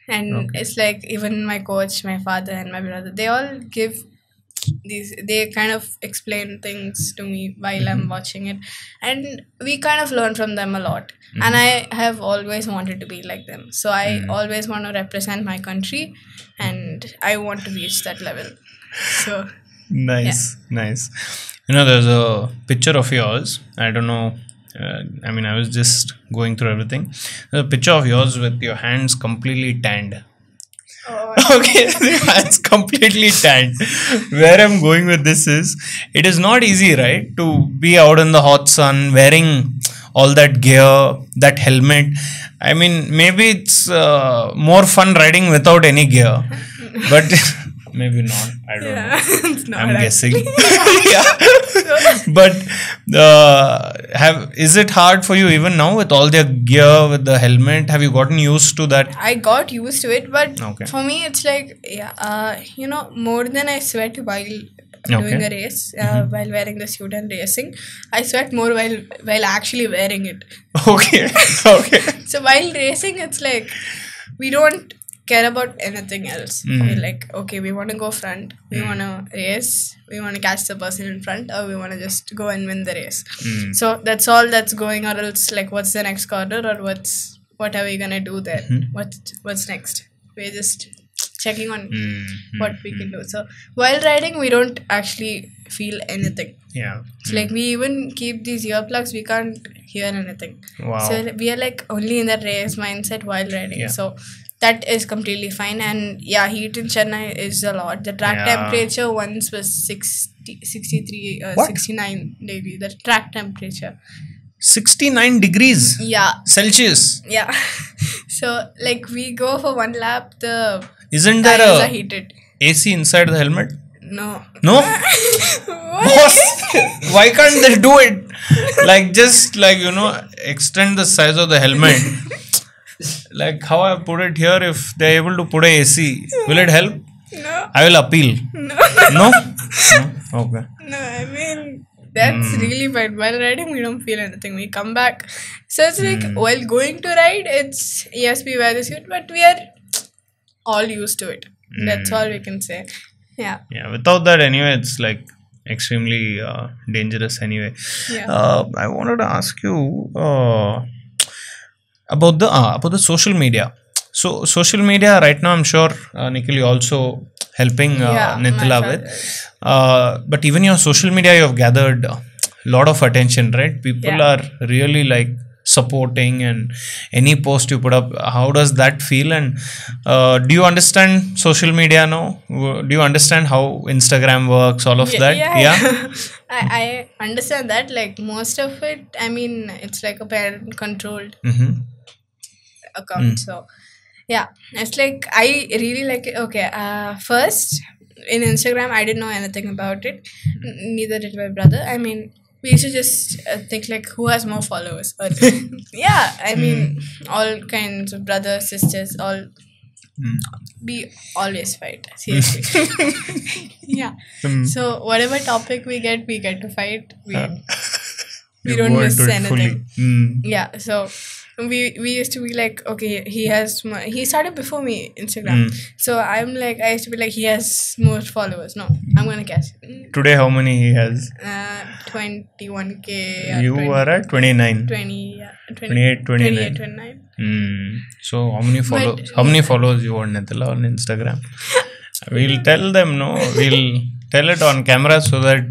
Speaker 3: And it's like even my coach, my father, and my brother, they all give they kind of explain things to me while I'm watching it, and we kind of learn from them a lot. And I have always wanted to be like them, so I always want to represent my country, and I want to reach that level. So
Speaker 2: nice. There's a picture of yours. I don't know. I was just going through everything. There's a picture of yours with your hands completely tanned.
Speaker 3: Oh,
Speaker 2: Okay, that's completely tanned. Where I'm going with this is, it is not easy, right, to be out in the hot sun wearing all that gear, that helmet. I mean, maybe it's more fun riding without any gear, but maybe not. I don't know.
Speaker 3: it's not
Speaker 2: I'm guessing.
Speaker 3: actually.
Speaker 2: Yeah. But is it hard for you even now with all the gear, with the helmet? Have you gotten used to that?
Speaker 3: I got used to it, but
Speaker 2: Okay.
Speaker 3: for me, it's like, more than I sweat while doing a race, while wearing the suit and racing, I sweat more while actually wearing it.
Speaker 2: Okay. Okay.
Speaker 3: So while racing, it's like we don't care about anything else. We're like, okay, we want to go front, we want to race, we want to catch the person in front, or we want to just go and win the race. So that's all that's going, or else like, what's the next corner, or what are we gonna do there? What's next? We're just checking on what we can do. So while riding, we don't actually feel anything.
Speaker 2: Yeah.
Speaker 3: It's like we even keep these earplugs, we can't hear anything.
Speaker 2: Wow.
Speaker 3: So we are like only in the race mindset while riding.
Speaker 2: Yeah.
Speaker 3: So that is completely fine. And yeah, heat in Chennai is a lot. The track
Speaker 2: Yeah.
Speaker 3: temperature once was 63,
Speaker 2: What?
Speaker 3: 69 degrees. The track temperature.
Speaker 2: 69 degrees
Speaker 3: Yeah.
Speaker 2: Celsius.
Speaker 3: Yeah. So like we go for one lap, the
Speaker 2: Isn't
Speaker 3: tires
Speaker 2: there
Speaker 3: are
Speaker 2: a
Speaker 3: heated.
Speaker 2: AC inside the helmet?
Speaker 3: No.
Speaker 2: No?
Speaker 3: What?
Speaker 2: Boss, why can't they do it? Like, just like, extend the size of the helmet. Like how I put it here, if they're able to put a AC, will it help?
Speaker 3: No.
Speaker 2: I will appeal.
Speaker 3: No.
Speaker 2: No? No? Okay.
Speaker 3: No, I mean, that's really fine. While riding, we don't feel anything. We come back. So it's like, while going to ride, it's, yes, we wear the suit, but we are all used to it. That's all we can say. Yeah.
Speaker 2: Yeah, without that, anyway, it's like extremely dangerous anyway.
Speaker 3: Yeah.
Speaker 2: I wanted to ask you about the social media. So social media right now, I'm sure Nikhil, you also helping Nithila
Speaker 3: my
Speaker 2: with. But even your social media, you have gathered a lot of attention, right? People
Speaker 3: Yeah.
Speaker 2: are really like supporting, and any post you put up, how does that feel? And do you understand social media now? Do you understand how Instagram works, all of that?
Speaker 3: Yeah. I understand that. Like, most of it, I mean, it's like a parent controlled
Speaker 2: Mm-hmm.
Speaker 3: account. So yeah, it's like I really like it. Okay, first in Instagram, I didn't know anything about it. Neither did my brother. I mean, we used to just think like, who has more followers? Or, yeah, I mean, all kinds of brothers, sisters, all. We always fight, seriously. Yeah. So whatever topic we get to fight. We don't
Speaker 2: go
Speaker 3: miss
Speaker 2: into it
Speaker 3: anything.
Speaker 2: fully.
Speaker 3: Yeah, so we used to be like, okay, he started before me Instagram. So I'm like, I used to be like, he has more followers. No, I'm gonna guess.
Speaker 2: Today, how many he has?
Speaker 3: 21K.
Speaker 2: You
Speaker 3: 20,
Speaker 2: are at 29.
Speaker 3: 20, yeah,
Speaker 2: 28, 29.
Speaker 3: 29.
Speaker 2: So how many followers you want, Nithila, on Instagram? We'll tell them, no? We'll tell it on camera so that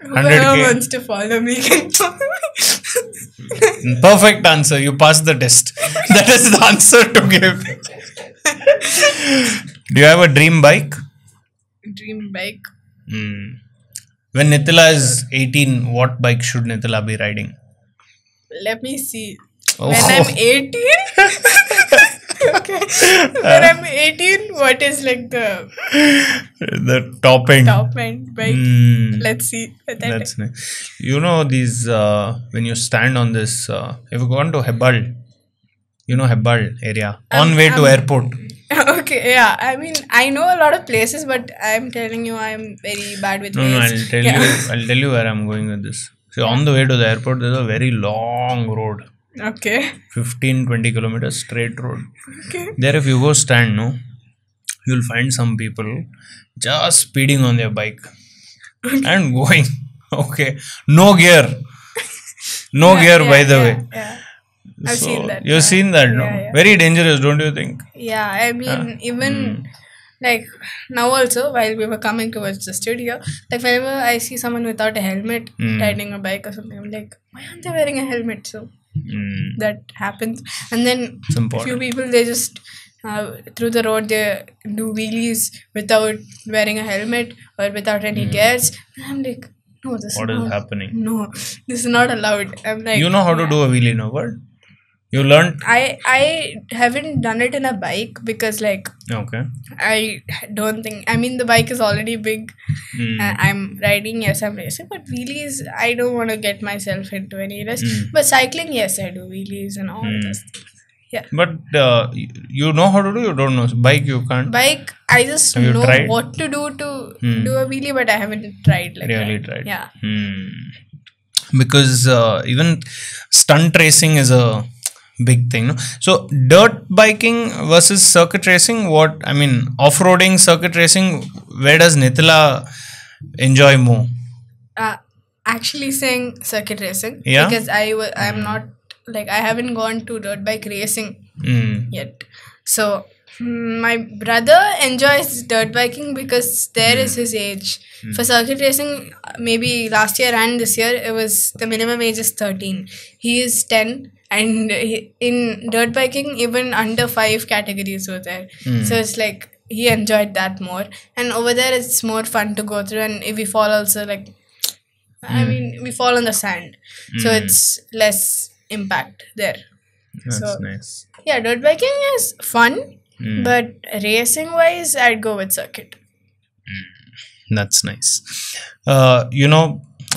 Speaker 3: Whoever
Speaker 2: 100K.
Speaker 3: wants to follow me can follow me.
Speaker 2: Perfect answer. You passed the test. That is the answer to give. Do you have a dream bike?
Speaker 3: Dream bike.
Speaker 2: When Nithila is 18, what bike should Nithila be riding?
Speaker 3: Let me see.
Speaker 2: Oh.
Speaker 3: When I'm 18? Okay. When I'm 18, what is like
Speaker 2: The top end.
Speaker 3: top end bike? Let's see.
Speaker 2: That's nice. These, when you stand on this, if you go on to Hebbal, Hebbal area, on way to airport.
Speaker 3: Okay, yeah. I mean, I know a lot of places, but I'm telling you, I'm very bad with
Speaker 2: No,
Speaker 3: names.
Speaker 2: I'll tell you where I'm going with this. So on the way to the airport, there's a very long road.
Speaker 3: Okay.
Speaker 2: 15-20 kilometers straight road.
Speaker 3: Okay.
Speaker 2: There, if you go stand, no, you'll find some people just speeding on their bike and going. Okay, no gear, by the way.
Speaker 3: Yeah. I've seen that.
Speaker 2: You've seen that, no?
Speaker 3: Yeah.
Speaker 2: Very dangerous, don't you think?
Speaker 3: Yeah, I mean, even like now also, while we were coming towards the studio, like whenever I see someone without a helmet riding a bike or something, I'm like, why aren't they wearing a helmet? So that happens. And then
Speaker 2: It's
Speaker 3: a
Speaker 2: important.
Speaker 3: few people, they just through the road they do wheelies without wearing a helmet or without any gears. And I'm like, no, this
Speaker 2: What
Speaker 3: is
Speaker 2: is
Speaker 3: not,
Speaker 2: happening?
Speaker 3: no, this is not allowed. I'm like,
Speaker 2: You know how to do a wheelie, no? What? You learned?
Speaker 3: I haven't done it in a bike because like
Speaker 2: Okay.
Speaker 3: I don't think, I mean the bike is already big.
Speaker 2: Mm.
Speaker 3: I'm riding, yes, I'm racing, but wheelies I don't want to get myself into any risk.
Speaker 2: Mm.
Speaker 3: But cycling, yes, I do wheelies and all this. Yeah.
Speaker 2: But you know how to do? You don't know. Bike, you can't
Speaker 3: Bike, I just
Speaker 2: Have you
Speaker 3: know
Speaker 2: tried?
Speaker 3: what to do to do a wheelie, but I haven't tried like
Speaker 2: really
Speaker 3: that.
Speaker 2: tried.
Speaker 3: Yeah.
Speaker 2: Because even stunt racing is a big thing, no? So dirt biking versus circuit racing. What I mean, off-roading, circuit racing. Where does Nithila enjoy more?
Speaker 3: Actually saying circuit racing.
Speaker 2: Yeah?
Speaker 3: Because I'm not, like, I haven't gone to dirt bike racing yet. So my brother enjoys dirt biking because there is his age. For circuit racing, maybe last year and this year, it was the minimum age is 13. He is 10, and in dirt biking, even under 5 categories were there. So it's like he enjoyed that more. And over there, it's more fun to go through. And if we fall also, like, I mean, we fall on the sand. So it's less impact there.
Speaker 2: That's
Speaker 3: So,
Speaker 2: nice.
Speaker 3: yeah, dirt biking is fun, but racing wise, I'd go with circuit.
Speaker 2: That's nice. I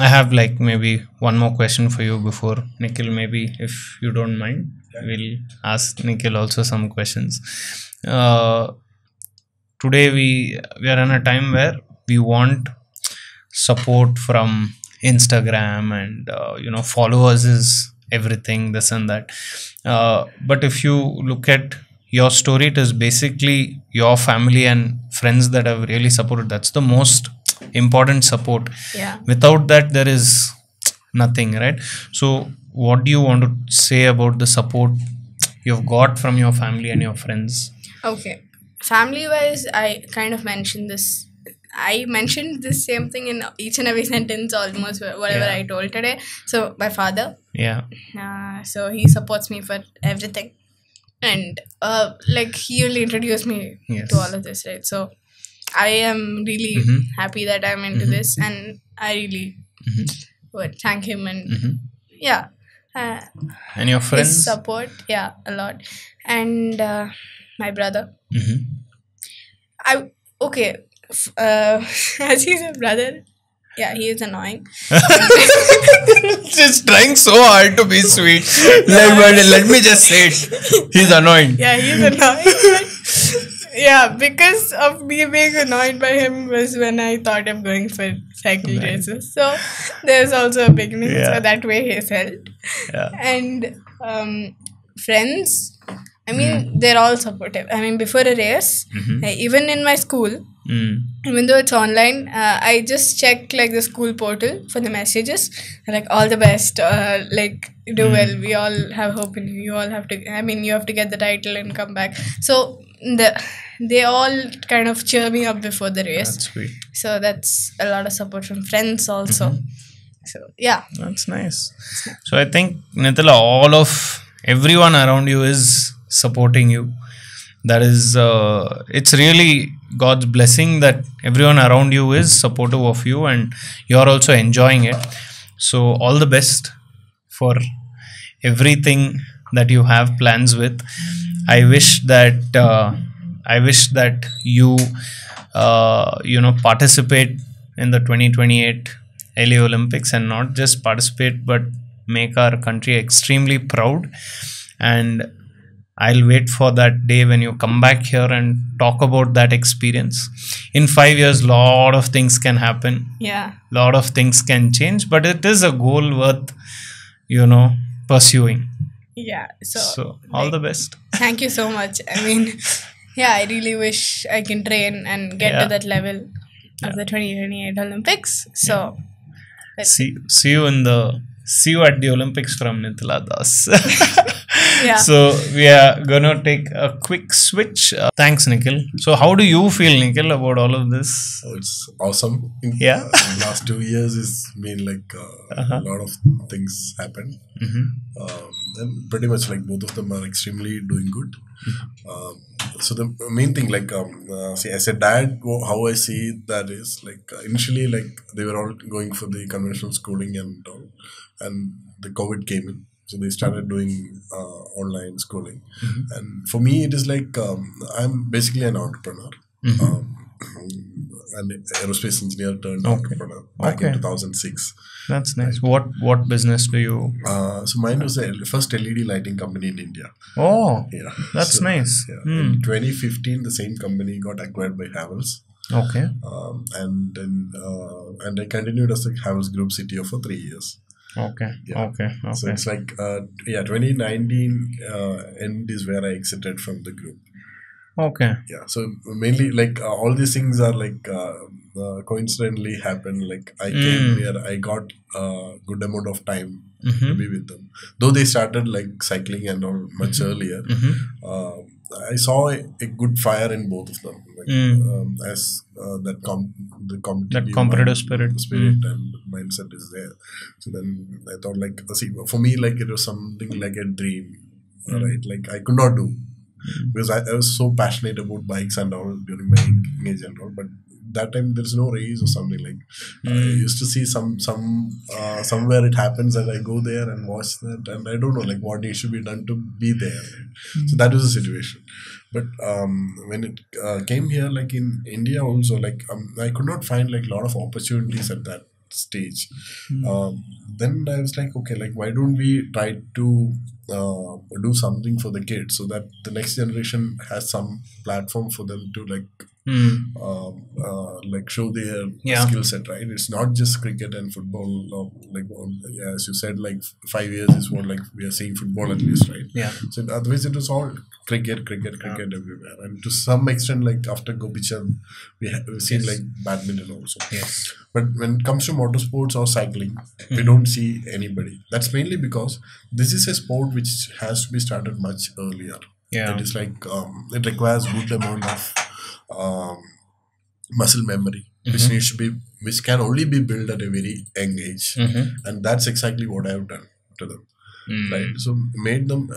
Speaker 2: have like maybe one more question for you before Nikhil. Maybe if you don't mind, we'll ask Nikhil also some questions. Today we are in a time where we want support from Instagram, and followers is everything, this and that. But if you look at your story, it is basically your family and friends that have really supported. That's the most important support.
Speaker 3: Yeah.
Speaker 2: Without that, there is nothing, right? So what do you want to say about the support you've got from your family and your friends?
Speaker 3: Okay. Family wise, I kind of mentioned this. I mentioned this same thing in each and every sentence almost, whatever
Speaker 2: Yeah.
Speaker 3: I told today. So, my father,
Speaker 2: Yeah.
Speaker 3: so he supports me for everything. And like he will introduce me
Speaker 2: Yes.
Speaker 3: to all of this, right? So, I am really happy that I'm into this, and I really would thank him. And yeah.
Speaker 2: And your
Speaker 3: His
Speaker 2: friends?
Speaker 3: support, yeah, a lot. And my brother. As he's a brother, yeah, he is annoying.
Speaker 2: Just trying so hard to be sweet. Let me just say it. He's annoying.
Speaker 3: Yeah, he's annoying. Yeah, because of me being annoyed by him was when I thought of going for cycle races. So there's also a beginning.
Speaker 2: Yeah.
Speaker 3: So that way he's helped.
Speaker 2: Yeah.
Speaker 3: And friends, I mean, they're all supportive. I mean, before a race, even in my school, even though it's online, I just check like the school portal for the messages, like all the best, like do well. We all have hope in you. You all have to. I mean, you have to get the title and come back. So they all kind of cheer me up before the race.
Speaker 2: That's sweet.
Speaker 3: So that's a lot of support from friends also. So yeah,
Speaker 2: That's nice. So I think, Nithila, everyone around you is supporting you. That is, it's really God's blessing that everyone around you is supportive of you and you're also enjoying it. So all the best for everything that you have plans with. I wish that you participate in the 2028 LA Olympics, and not just participate but make our country extremely proud. And I'll wait for that day when you come back here and talk about that experience. In 5 years, lot of things can happen.
Speaker 3: yeah.
Speaker 2: Lot of things can change, but it is a goal worth, pursuing.
Speaker 3: Yeah.
Speaker 2: So all the best.
Speaker 3: Thank you so much. I mean, yeah, I really wish I can train and get
Speaker 2: Yeah.
Speaker 3: to that level of the 2028 Olympics. So,
Speaker 2: See you at the Olympics from Nithila Das.
Speaker 3: yeah.
Speaker 2: So we are gonna take a quick switch. Thanks, Nikhil. So how do you feel, Nikhil, about all of this?
Speaker 4: Oh, it's awesome.
Speaker 2: Yeah.
Speaker 4: The last 2 years has been like a lot of things happened. And pretty much like both of them are extremely doing good. So the main thing, like, see, as a dad, how I see that is like initially, like they were all going for the conventional schooling and all, and the COVID came in, so they started doing online schooling. And for me, it is like I'm basically an entrepreneur. Um, an aerospace engineer turned entrepreneur back in 2006.
Speaker 2: That's nice. What business do you?
Speaker 4: So mine was the first LED lighting company in India.
Speaker 2: Oh,
Speaker 4: Yeah,
Speaker 2: that's
Speaker 4: so,
Speaker 2: nice.
Speaker 4: Yeah. In 2015, the same company got acquired by Havells,
Speaker 2: Okay.
Speaker 4: and then and I continued as a Havells Group CTO for 3 years.
Speaker 2: Okay.
Speaker 4: Yeah.
Speaker 2: Okay.
Speaker 4: So
Speaker 2: Okay.
Speaker 4: it's like 2019 end is where I exited from the group.
Speaker 2: Okay.
Speaker 4: Yeah, so mainly like all these things are like coincidentally happened. Like I came here, I got a good amount of time to be with them, though they started like cycling and all much earlier. I saw a good fire in both of them, like, as the
Speaker 2: competitive spirit.
Speaker 4: and mindset is there. So then I thought, like, see, for me, like it was something like a dream, right? Like I could not do, because I was so passionate about bikes and all during my age and all, but that time there's no race or something. Like I used to see somewhere it happens, and I go there and watch that, and I don't know like what needs to be done to be there. So that was the situation. But when it came here, like in India also, like I could not find like a lot of opportunities at that stage. Then I was like, okay, like why don't we try to do something for the kids, so that the next generation has some platform for them to like show their skill set, right? It's not just cricket and football, like as you said, like 5 years is what like we are seeing football at least, right?
Speaker 2: Yeah.
Speaker 4: So otherwise it was all cricket everywhere, and to some extent, like after Gopi Chand, we've seen like badminton also.
Speaker 2: Yes.
Speaker 4: But when it comes to motorsports or cycling, we don't see anybody. That's mainly because this is a sport which has to be started much earlier.
Speaker 2: Yeah.
Speaker 4: It is like it requires good amount of muscle memory, which can only be built at a very young age, and that's exactly what I have done to them. Right, so made them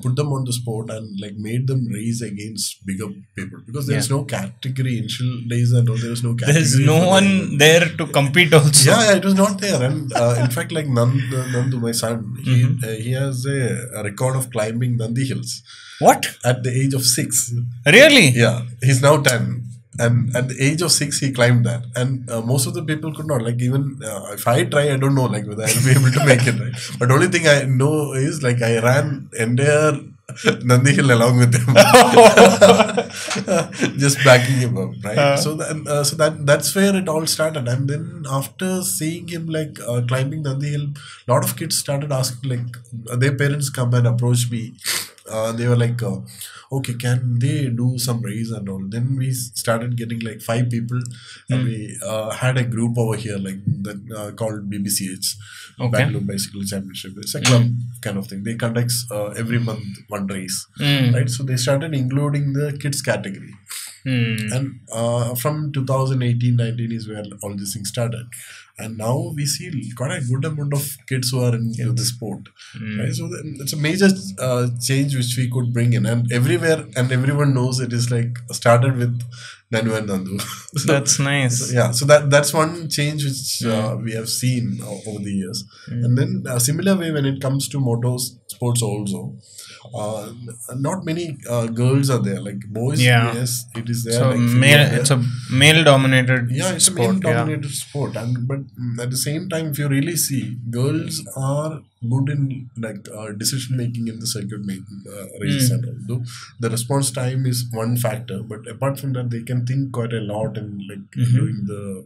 Speaker 4: put them on the sport, and like made them race against bigger people, because there's no category initial days and all. There's no category.
Speaker 2: There's no one there to compete also.
Speaker 4: Yeah, it was not there, and in fact, like Nandu, my son, he has a record of climbing Nandi Hills.
Speaker 2: What?
Speaker 4: At the age of 6.
Speaker 2: Really?
Speaker 4: Yeah, he's now 10. And at the age of 6, he climbed that. And most of the people could not. Like, even if I try, I don't know like whether I'll be able to make it, right? But only thing I know is like I ran entire Nandi Hill along with him. Just backing him up, right? So that's where it all started. And then after seeing him like climbing Nandi Hill, a lot of kids started asking, like their parents come and approach me. They were like, okay, can they do some race and all? Then we started getting like 5 people, and we had a group over here like that called BBCH, Bangalore Bicycle Championship. It's a club kind of thing. They conduct every month one race, right? So they started including the kids category. And from 2018-19 is where all these things started, and now we see quite a good amount of kids who are into the sport, right? So it's a major change which we could bring in, and everywhere and everyone knows it is like started with Nanu and Nandu. So,
Speaker 2: that's nice.
Speaker 4: So that's one change which we have seen over the years. And then a similar way when it comes to motorsports also, not many girls are there. Like boys, yes, it is there.
Speaker 2: So
Speaker 4: like
Speaker 2: it's a male dominated
Speaker 4: it's
Speaker 2: sport.
Speaker 4: a male dominated sport, and but at the same time, if you really see, girls are good in like decision making in the circuit making race and all. Though the response time is one factor, but apart from that, they can think quite a lot in like doing the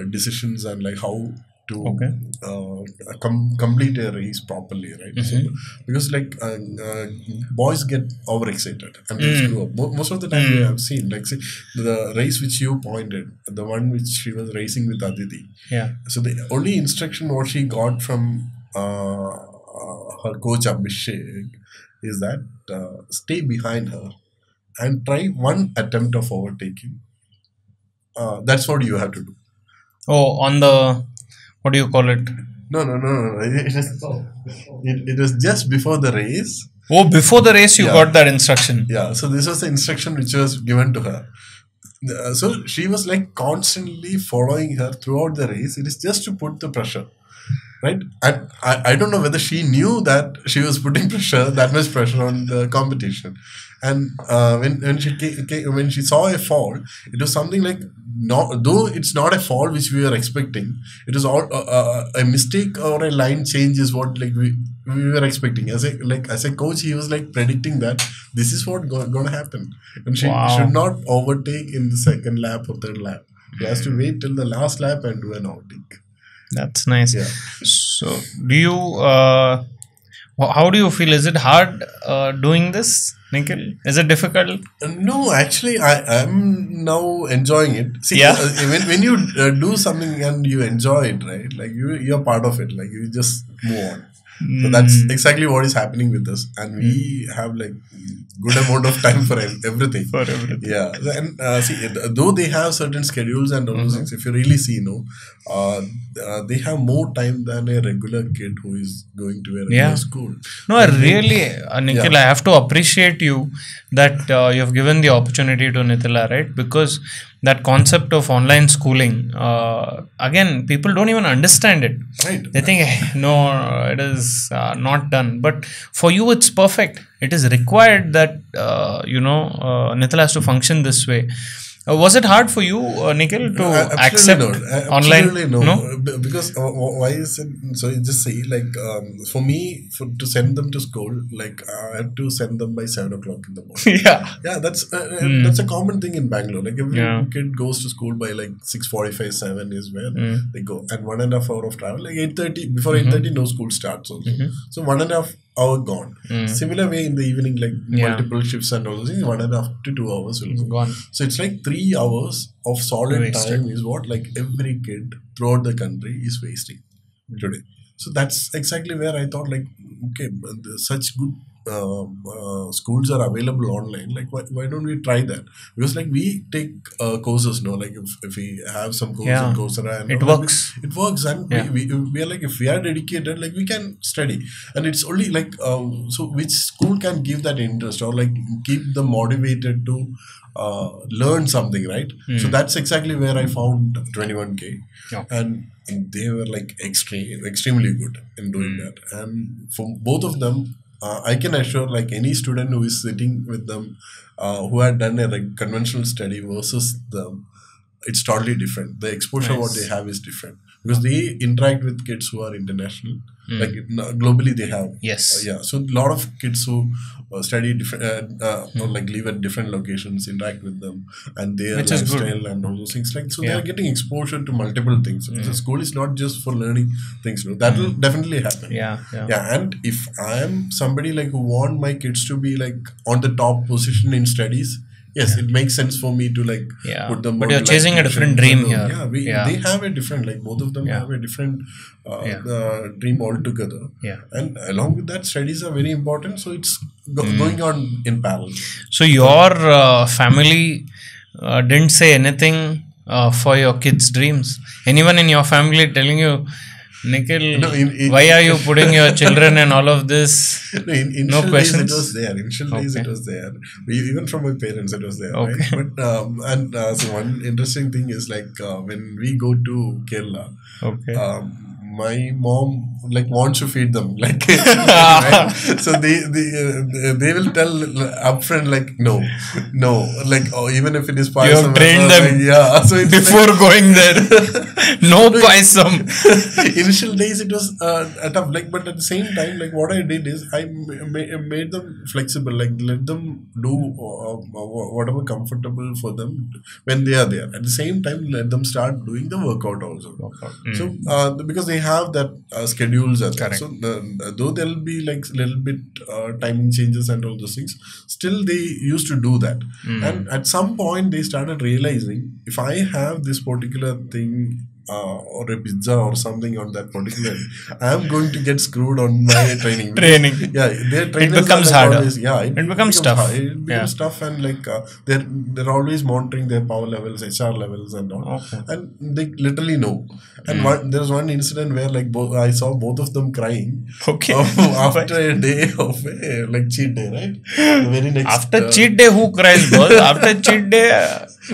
Speaker 4: decisions and like how to complete a race properly, right? So, because like boys get overexcited and they screw up. Most of the time we have seen, like say, the race which you pointed, the one which she was racing with Aditi.
Speaker 2: Yeah.
Speaker 4: So the only instruction what she got from her coach Abhishek is that stay behind her and try one attempt of overtaking. That's what you have to do.
Speaker 2: Oh, on the, what do you call it?
Speaker 4: No. It was just before the race.
Speaker 2: Oh, before the race, you got that instruction.
Speaker 4: Yeah, so this was the instruction which was given to her. So she was like constantly following her throughout the race. It is just to put the pressure, right? And I don't know whether she knew that she was putting pressure, that much pressure on the competition. And when she saw a fall, it was something like, not, though it's not a fall which we were expecting, it was all a mistake or a line change is what like we were expecting. As a coach, he was like predicting that this is what gonna happen, and she should not overtake in the second lap or third lap. She has to wait till the last lap and do an outing.
Speaker 2: That's nice.
Speaker 4: Yeah.
Speaker 2: So, do you? How do you feel? Is it hard doing this, Nikhil? Is it difficult?
Speaker 4: No, actually, I am now enjoying it. See, when you do something and you enjoy it, right? Like you're part of it. Like you just move on. So that's exactly what is happening with us, and we have like good amount of time for everything.
Speaker 2: For everything.
Speaker 4: Yeah, and see, though they have certain schedules and all those things, if you really see, they have more time than a regular kid who is going to a regular school.
Speaker 2: No, I really, Nikhil, I have to appreciate you that you have given the opportunity to Nithila, right? Because that concept of online schooling, again, people don't even understand it.
Speaker 4: Right.
Speaker 2: They think, no, it is not done. But for you, it's perfect. It is required that, Nithila has to function this way. Was it hard for you, Nikhil, to accept online?
Speaker 4: Absolutely no. Because why is it? So you just say like for me to send them to school, like I have to send them by 7 o'clock in the morning. Yeah, that's a common thing in Bangalore. Like every kid goes to school by like 6:45, 7 is where they go, and 1.5 hour of travel. Like 8:30 before 8:30, no school starts also. So 1.5 hour gone. Similar way in the evening, like multiple shifts and all those things, 1.5 to 2 hours will go.
Speaker 2: Gone.
Speaker 4: So it's like 3 hours of solid time is what like every kid throughout the country is wasting today. So that's exactly where I thought like, okay, such good schools are available online. Like why don't we try that? Because like we take courses, like if we have some course on Coursera, and
Speaker 2: it works.
Speaker 4: It works, and we are like, if we are dedicated, like we can study, and it's only like so which school can give that interest or like keep them motivated to learn something, right? So that's exactly where I found 21K, and they were like extremely good in doing that. And for both of them, I can assure like any student who is sitting with them, who had done a conventional study versus them, it's totally different. The exposure what they have is different, because they interact with kids who are international. Like globally they have. So a lot of kids who study different or like live at different locations, interact with them, and their lifestyle and all those things. Like so they are getting exposure to multiple things. The school is not just for learning things. That will definitely happen. And if I am somebody like who want my kids to be like on the top position in studies, yes, it makes sense for me to like put them.
Speaker 2: But you're chasing a different dream here.
Speaker 4: They have a different, like both of them have a different dream altogether. And along with that, studies are very important. So it's going on in parallel.
Speaker 2: So your family didn't say anything for your kids' dreams? Anyone in your family telling you, Nikhil, why are you putting your children in all of this?
Speaker 4: No questions. It was there. Initial days it was there. Even from my parents, it was there. Right? But so one interesting thing is like when we go to Kerala, my mom like wants to feed them, like right? So they will tell upfront like no, like even if it is payasam.
Speaker 2: You have trained them,
Speaker 4: so
Speaker 2: before like, going there. No payasam.
Speaker 4: Initial days it was tough, like, but at the same time, like what I did is I made them flexible, like let them do whatever comfortable for them when they are there. At the same time, let them start doing the workout also. So because they have that schedules as well. So though there will be like little bit timing changes and all those things, still they used to do that. And at some point they started realizing, if I have this particular thing or a pizza or something on that particular, I am going to get screwed on my training.
Speaker 2: Training.
Speaker 4: Yeah, their trainers
Speaker 2: becomes
Speaker 4: are like
Speaker 2: harder.
Speaker 4: always,
Speaker 2: It becomes tough.
Speaker 4: hard. It becomes
Speaker 2: Yeah.
Speaker 4: tough, and like they're always monitoring their power levels, HR levels, and all,
Speaker 2: Okay.
Speaker 4: and they literally know. And there was one incident where like I saw both of them crying.
Speaker 2: Okay.
Speaker 4: After a day of like cheat day, right? The very next
Speaker 2: After cheat day, who cries, boss? After cheat day,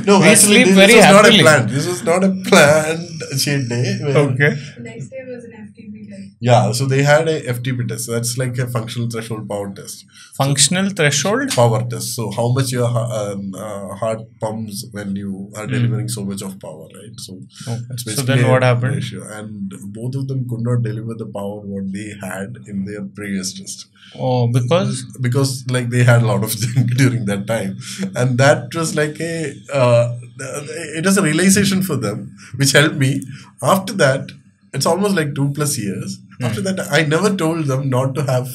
Speaker 4: no,
Speaker 2: we
Speaker 4: actually,
Speaker 2: sleep
Speaker 4: this
Speaker 2: very
Speaker 4: was
Speaker 2: happily.
Speaker 4: not a planned. This was not a planned cheat day.
Speaker 2: Okay.
Speaker 3: Next day was an FTP test.
Speaker 4: Yeah, so they had a FTP test. So that's like a functional threshold power test.
Speaker 2: Functional threshold.
Speaker 4: Power test. So how much your heart pumps when you are delivering so much of power, right? So
Speaker 2: Okay.
Speaker 4: it's
Speaker 2: So
Speaker 4: basically
Speaker 2: then what
Speaker 4: a
Speaker 2: happened?
Speaker 4: ratio. And both of them could not deliver the power what they had in their previous test.
Speaker 2: Oh, because
Speaker 4: Like they had a lot of junk during that time, and that was like it was a realization for them which helped me. After that, it's almost like 2+ years. After that, I never told them not to have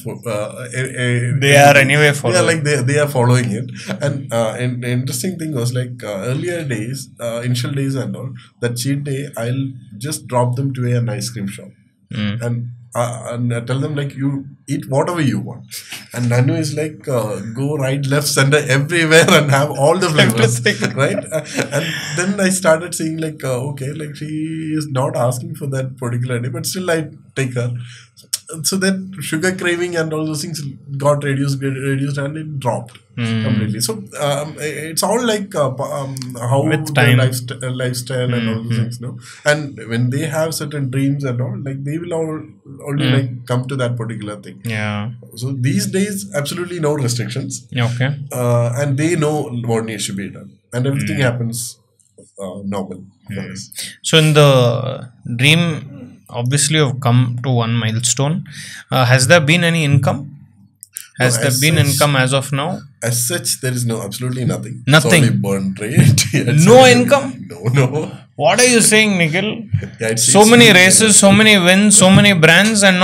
Speaker 2: they are anyway following.
Speaker 4: yeah, like they are following it. And the interesting thing was like earlier days, initial days and all, that cheat day, I'll just drop them to an ice cream shop. And I tell them like, you eat whatever you want, and Nanu is like go right, left, center, everywhere and have all the flavors, right? And then I started seeing like okay, like she is not asking for that particular day, but still I take her. So that sugar craving and all those things got reduced, and it dropped completely. So it's all like how
Speaker 2: With
Speaker 4: their
Speaker 2: time.
Speaker 4: lifestyle and all those things, no. And when they have certain dreams and all, like they will only like come to that particular thing.
Speaker 2: Yeah.
Speaker 4: So these days, absolutely no restrictions,
Speaker 2: Okay.
Speaker 4: and they know what needs to be done, and everything happens normal. for us.
Speaker 2: So in the dream, obviously you've come to one milestone. Has there been any income? Has there
Speaker 4: as
Speaker 2: been
Speaker 4: such-
Speaker 2: income as of now?
Speaker 4: As such, there is absolutely nothing.
Speaker 2: Nothing.
Speaker 4: It's only burn rate. Yeah, it's
Speaker 2: No
Speaker 4: only-
Speaker 2: income?
Speaker 4: No.
Speaker 2: What are you saying, Nikhil?
Speaker 4: Yeah,
Speaker 2: So many races, so many wins, so many brands, and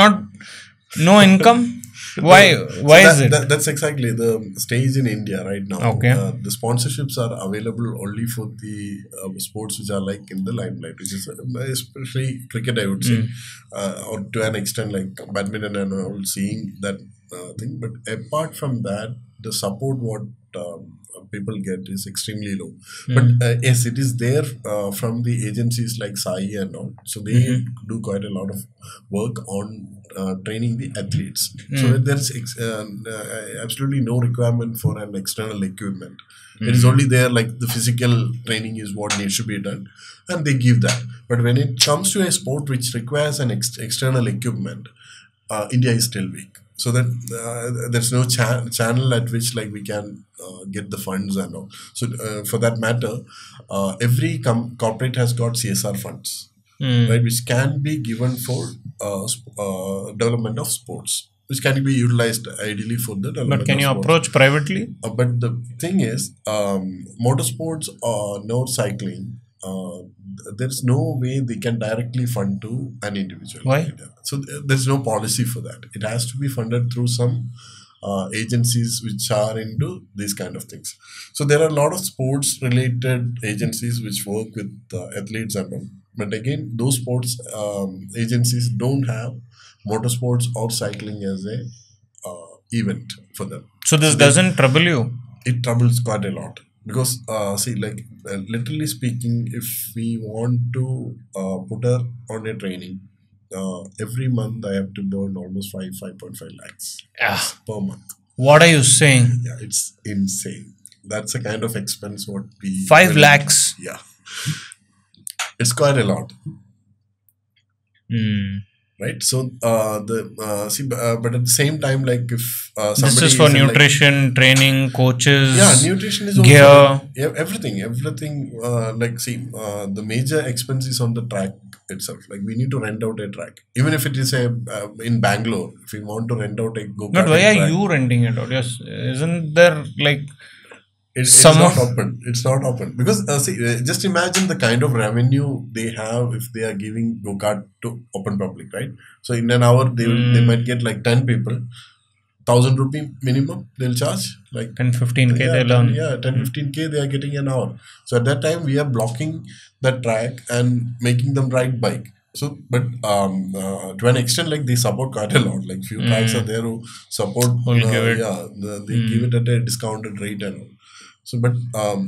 Speaker 2: no income. Why? Why is it?
Speaker 4: That's exactly the stage in India right now.
Speaker 2: Okay.
Speaker 4: The sponsorships are available only for the sports which are like in the limelight, which is especially cricket, I would say, or to an extent like badminton and all, seeing that thing. But apart from that, the support what people get is extremely low. But yes, it is there from the agencies like SAI and all. So they do quite a lot of work on training the athletes. So there's absolutely no requirement for an external equipment. It is only there like the physical training is what needs to be done, and they give that. But when it comes to a sport which requires an external equipment, India is still weak. So that there's no channel at which like we can get the funds and all. So for that matter, every corporate has got CSR funds, right, which can be given for development of sports, which can be utilized ideally for the development.
Speaker 2: But can
Speaker 4: of
Speaker 2: you
Speaker 4: sports.
Speaker 2: approach privately?
Speaker 4: But the thing is, motorsports or no cycling, there's no way they can directly fund to an individual.
Speaker 2: Why?
Speaker 4: So there's no policy for that. It has to be funded through some agencies which are into these kind of things. So there are a lot of sports related agencies which work with athletes and all. But again, those sports agencies don't have motorsports or cycling as a event for them.
Speaker 2: So this doesn't trouble you?
Speaker 4: It troubles quite a lot. Because, see, like, literally speaking, if we want to put her on a training, every month I have to burn almost 5.5 lakhs per month.
Speaker 2: What are you saying?
Speaker 4: Yeah, it's insane. That's a kind of expense what we...
Speaker 2: 5 lakhs?
Speaker 4: Yeah. It's quite a lot. Right? So, but at the same time, like, if somebody...
Speaker 2: This is for
Speaker 4: in, like,
Speaker 2: nutrition, training, coaches,
Speaker 4: nutrition is
Speaker 2: gear.
Speaker 4: also everything. Like, see, the major expense is on the track itself. Like, we need to rent out a track, even if it is in Bangalore. If we want to rent out a go-kart,
Speaker 2: But why are
Speaker 4: track,
Speaker 2: you renting it out? Yes, isn't there like
Speaker 4: it's not open. It's not open because just imagine the kind of revenue they have if they are giving go-kart to open public, right? So in an hour they might get like 10 people. 1,000 rupee minimum they'll charge. Like
Speaker 2: 10-15K
Speaker 4: yeah,
Speaker 2: they learn.
Speaker 4: 10-15K they are getting an hour. So at that time we are blocking that track and making them ride bike. So, but to an extent, like they support quite a lot. Like few tracks are there who support.
Speaker 2: Who'll give it.
Speaker 4: They give it at a discounted rate and all. So, but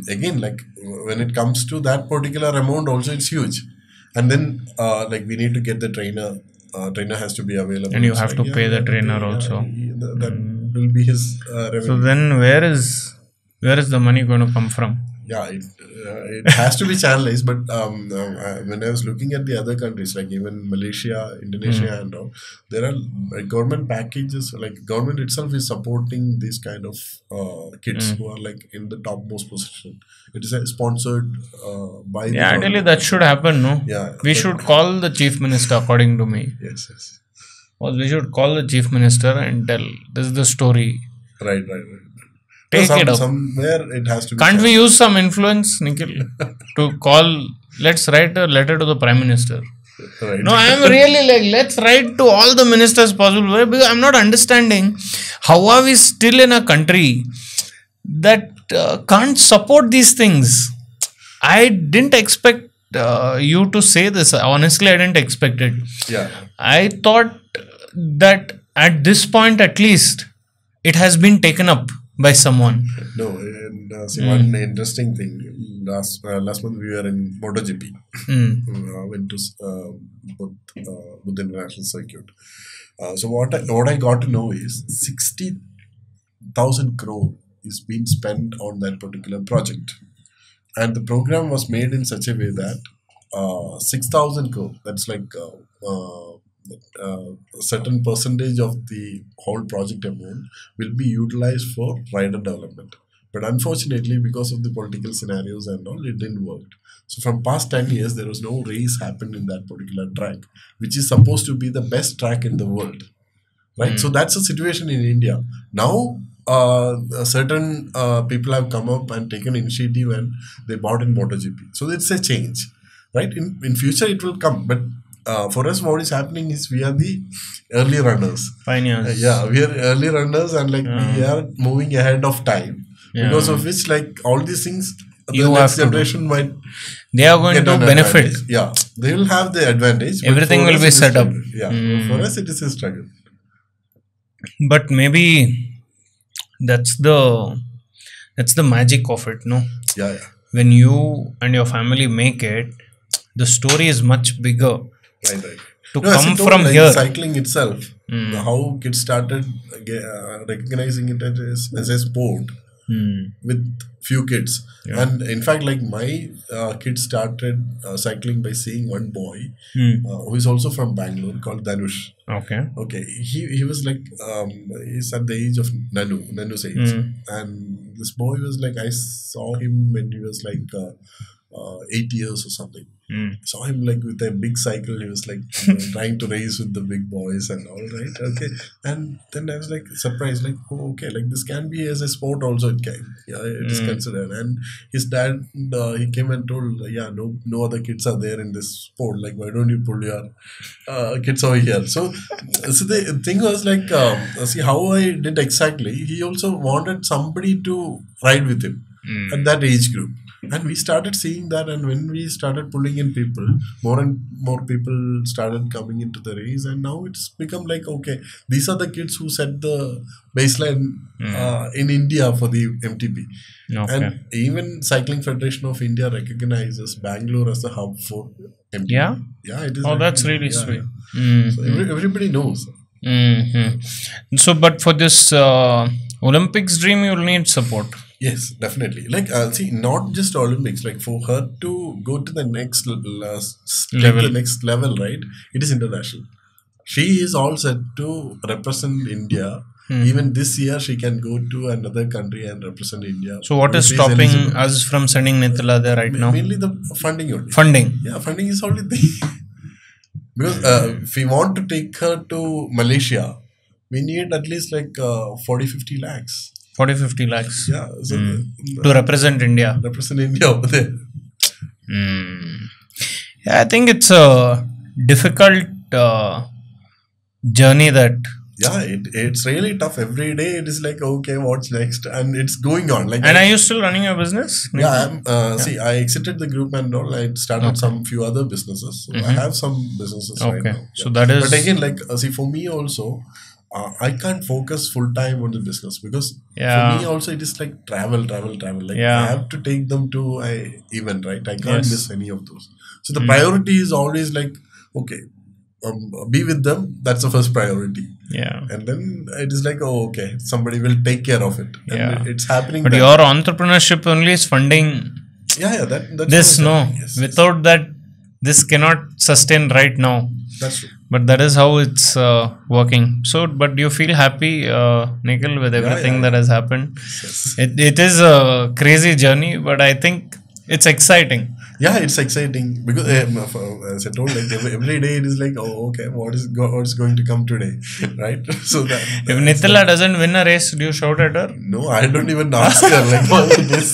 Speaker 4: again, like when it comes to that particular amount, also it's huge. And then like we need to get the trainer. Trainer has to be available.
Speaker 2: And you
Speaker 4: It's
Speaker 2: have to pay the trainer also.
Speaker 4: That will be his revenue.
Speaker 2: So then where is the money going to come from?
Speaker 4: Yeah, it has to be channelized. But when I was looking at the other countries, like even Malaysia, Indonesia, and all, there are government packages. Like government itself is supporting these kind of kids who are like in the topmost position. It is sponsored by. The
Speaker 2: Ideally
Speaker 4: government.
Speaker 2: that should happen, no?
Speaker 4: Yeah,
Speaker 2: We
Speaker 4: but-
Speaker 2: should call the chief minister, according to me.
Speaker 4: Yes.
Speaker 2: Or we should call the chief minister and tell this is the story.
Speaker 4: Right.
Speaker 2: Take it up.
Speaker 4: Somewhere it has to be.
Speaker 2: Can't we use some influence, Nikhil, to call? Let's write a letter to the prime minister.
Speaker 4: Right.
Speaker 2: No, I am really like, let's write to all the ministers possible. Because I'm not understanding how are we still in a country that can't support these things. I didn't expect you to say this. Honestly, I didn't expect it.
Speaker 4: Yeah.
Speaker 2: I thought that at this point, at least, it has been taken up by someone.
Speaker 4: No, and see one interesting thing. Last month we were in MotoGP. Went to Buddha International Circuit. So what I got to know is 60,000 crore is being spent on that particular project, and the program was made in such a way that 6,000 crore. That's like a certain percentage of the whole project amount will be utilized for rider development. But unfortunately, because of the political scenarios and all, it didn't work. So from past 10 years, there was no race happened in that particular track, which is supposed to be the best track in the world. Right? So that's the situation in India. Now, certain people have come up and taken initiative and they bought in MotoGP. So it's a change. Right? In future, it will come. But for us, what is happening is we are the early runners.
Speaker 2: Pioneers.
Speaker 4: We are early runners and like we are moving ahead of time.
Speaker 2: Yeah.
Speaker 4: Because of which, like all these things,
Speaker 2: You
Speaker 4: the
Speaker 2: have
Speaker 4: next
Speaker 2: to do.
Speaker 4: generation might
Speaker 2: They are going
Speaker 4: get
Speaker 2: to
Speaker 4: an
Speaker 2: benefit.
Speaker 4: advantage. Yeah, they will have the advantage. but
Speaker 2: Everything
Speaker 4: for
Speaker 2: will
Speaker 4: us
Speaker 2: be
Speaker 4: it is
Speaker 2: set up.
Speaker 4: struggle. Yeah, for us it is a struggle.
Speaker 2: But maybe that's the magic of it, no?
Speaker 4: Yeah.
Speaker 2: When you and your family make it, the story is much bigger.
Speaker 4: Right.
Speaker 2: To
Speaker 4: No, as
Speaker 2: come
Speaker 4: I told,
Speaker 2: from
Speaker 4: like,
Speaker 2: here.
Speaker 4: cycling itself, how kids started recognizing it as a sport with few kids. And in fact, like my kids started cycling by seeing one boy who is also from Bangalore called Dhanush.
Speaker 2: Okay.
Speaker 4: He was like he's at the age of Nanu's age, and this boy was like, I saw him when he was like 8 years or something. Saw him like with a big cycle. He was like trying to race with the big boys and all, right? Okay. And then I was like surprised, like, oh, okay, like this can be as a sport also. It can, it is considered. And his dad, he came and told, no other kids are there in this sport. Like, why don't you pull your kids over here? So the thing was like, see how I did exactly. He also wanted somebody to ride with him at that age group. And we started seeing that, and when we started pulling in people, more and more people started coming into the race, and now it's become like, okay, these are the kids who set the baseline in India for the MTB.
Speaker 2: Okay.
Speaker 4: And even Cycling Federation of India recognizes Bangalore as the hub for MTB.
Speaker 2: Yeah?
Speaker 4: Yeah, it is.
Speaker 2: Oh, that's really sweet.
Speaker 4: So everybody knows.
Speaker 2: So, but for this Olympics dream, you'll need support.
Speaker 4: Yes, definitely. Like, see, not just Olympics. Like, for her to go to the next
Speaker 2: Level.
Speaker 4: the next level, right? It is international. She is all set to represent India. Even this year, she can go to another country and represent India.
Speaker 2: So, what is
Speaker 4: If she
Speaker 2: stopping
Speaker 4: eligible.
Speaker 2: us from sending Nithila there right now?
Speaker 4: Mainly the funding only.
Speaker 2: Funding.
Speaker 4: Yeah, funding is only thing. Because if we want to take her to Malaysia, we need at least like 40-50 lakhs.
Speaker 2: 40-50 lakhs.
Speaker 4: Yeah, so
Speaker 2: To represent India.
Speaker 4: represent India over there.
Speaker 2: Yeah, I think it's a difficult journey that
Speaker 4: Yeah, it's really tough. Every day it is like, okay, what's next? And it's going on. Like,
Speaker 2: And are you still running your business?
Speaker 4: yeah, see, I exited the group and all. I started some few other businesses. So I have some businesses right
Speaker 2: Okay.
Speaker 4: now.
Speaker 2: So that is.
Speaker 4: But again, like, see, for me also, I can't focus full time on the business because
Speaker 2: Yeah.
Speaker 4: for me also it is like travel. Like
Speaker 2: Yeah.
Speaker 4: I have to take them to a event, right? I can't
Speaker 2: Yes.
Speaker 4: miss any of those. So the priority is always like, okay, be with them. That's the first priority.
Speaker 2: Yeah.
Speaker 4: And then it is like, oh, okay, somebody will take care of it. And
Speaker 2: Yeah.
Speaker 4: it's happening.
Speaker 2: But
Speaker 4: that-
Speaker 2: your entrepreneurship only is funding
Speaker 4: that's
Speaker 2: this,
Speaker 4: what
Speaker 2: no?
Speaker 4: I'm saying. Yes,
Speaker 2: Without that, this cannot sustain right now.
Speaker 4: that's true.
Speaker 2: But that is how it's working. So, but do you feel happy, Nikhil, with everything that has happened?
Speaker 4: Yes.
Speaker 2: It is a crazy journey, but I think it's exciting.
Speaker 4: Yeah, it's exciting because as I told, like every day it is like, oh, okay, what's going to come today, right? So that
Speaker 2: If Nithila doesn't win a race, do you shout at her?
Speaker 4: no, I don't even ask her like what it is.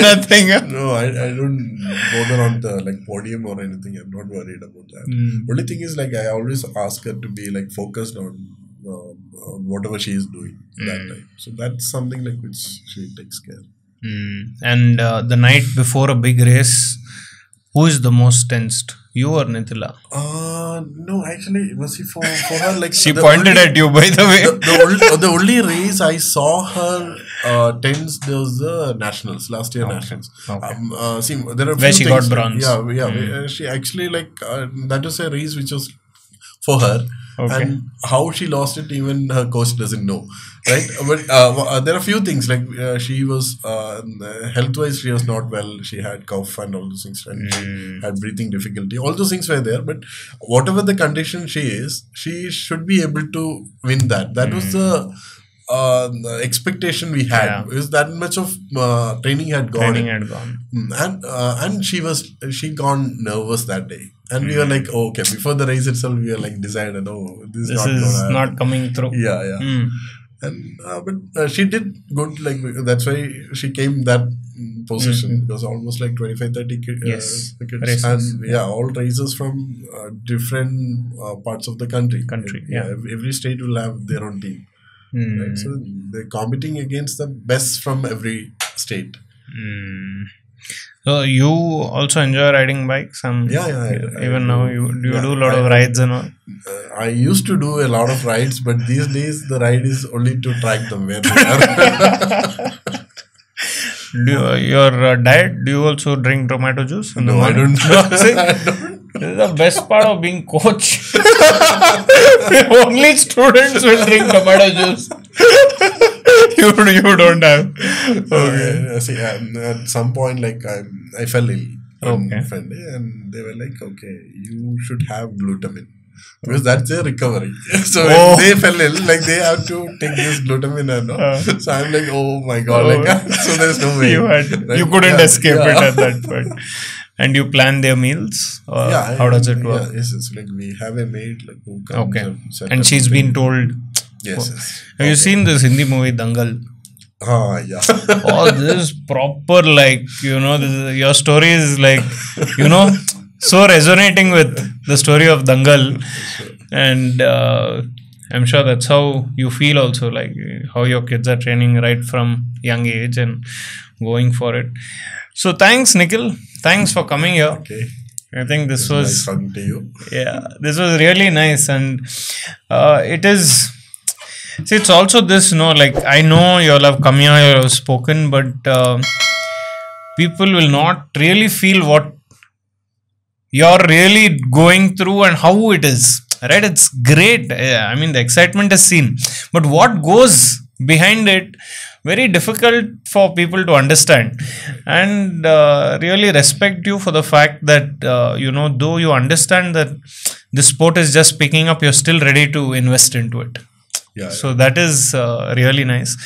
Speaker 2: Nothing.
Speaker 4: No, I don't bother on the like podium or anything. I'm not worried about that. Only thing is like I always ask her to be like focused on whatever she is doing that time. So that's something like which she takes care.
Speaker 2: And the night before a big race, who is the most tensed? You or Nithila?
Speaker 4: No, actually, it was for her like
Speaker 2: She
Speaker 4: the
Speaker 2: pointed
Speaker 4: only-
Speaker 2: at you, by the way.
Speaker 4: the only race I saw her tense was the nationals last year nationals.
Speaker 2: Okay.
Speaker 4: See, there are
Speaker 2: Where
Speaker 4: few
Speaker 2: she got
Speaker 4: things,
Speaker 2: bronze.
Speaker 4: She actually like that was a race which was for her.
Speaker 2: Okay.
Speaker 4: And how she lost it, even her coach doesn't know, right? But there are few things like she was health-wise, she was not well. She had cough and all those things, and she had breathing difficulty. All those things were there, but whatever the condition she is, she should be able to win that. That was the expectation we had.
Speaker 2: Yeah.
Speaker 4: Because that much of training had gone.
Speaker 2: Training had gone.
Speaker 4: And she gone nervous that day. And we were like, oh, okay, before the race itself, we were like decided, oh, this
Speaker 2: This
Speaker 4: not
Speaker 2: is
Speaker 4: gonna
Speaker 2: not
Speaker 4: happen.
Speaker 2: coming through.
Speaker 4: Yeah. And but she did good, like that's why she came that position. It was almost like 25-30
Speaker 2: Yes,
Speaker 4: kids,
Speaker 2: races.
Speaker 4: and all races from different parts of the country.
Speaker 2: Yeah.
Speaker 4: Every state will have their own team. Right? So they're competing against the best from every state.
Speaker 2: So you also enjoy riding bikes? Even now, do you do a lot of rides and all?
Speaker 4: I used to do a lot of rides, but these days the ride is only to track them where they are.
Speaker 2: Your diet, do you also drink tomato juice? In the
Speaker 4: No, I
Speaker 2: morning?
Speaker 4: don't.
Speaker 2: No, see,
Speaker 4: I don't.
Speaker 2: this is the best part of being coach. Only students will drink tomato juice. you don't have. Okay.
Speaker 4: See, at some point, like I fell ill.
Speaker 2: Okay.
Speaker 4: Friend, and they were like, okay, you should have glutamine. Because that's their recovery. So
Speaker 2: Oh.
Speaker 4: when they fell ill, like they have to take this glutamine and all. So I'm like, oh my god, like so there's no way.
Speaker 2: You couldn't escape it at that point. And you plan their meals? Or how does it work?
Speaker 4: Yes, it's like we have a maid like who comes
Speaker 2: Okay.
Speaker 4: and set
Speaker 2: And
Speaker 4: up
Speaker 2: she's
Speaker 4: the
Speaker 2: been
Speaker 4: thing.
Speaker 2: told.
Speaker 4: Yes.
Speaker 2: Have you seen this Hindi movie Dangal?
Speaker 4: Yeah.
Speaker 2: Oh, this is proper, like, your story is like, so resonating with the story of Dangal. And I'm sure that's how you feel also, like how your kids are training right from young age and going for it. So thanks, Nikhil. Thanks for coming here.
Speaker 4: Okay.
Speaker 2: I think this
Speaker 4: Nice
Speaker 2: was,
Speaker 4: talking to you.
Speaker 2: this was really nice. And it is, see, it's also this, like, I know you all have come here, you all have spoken, but people will not really feel what you're really going through and how it is, right? It's great. I mean, the excitement is seen, but what goes behind it, very difficult for people to understand. And really respect you for the fact that, though you understand that this sport is just picking up, you're still ready to invest into it.
Speaker 4: Yeah.
Speaker 2: So that is really nice.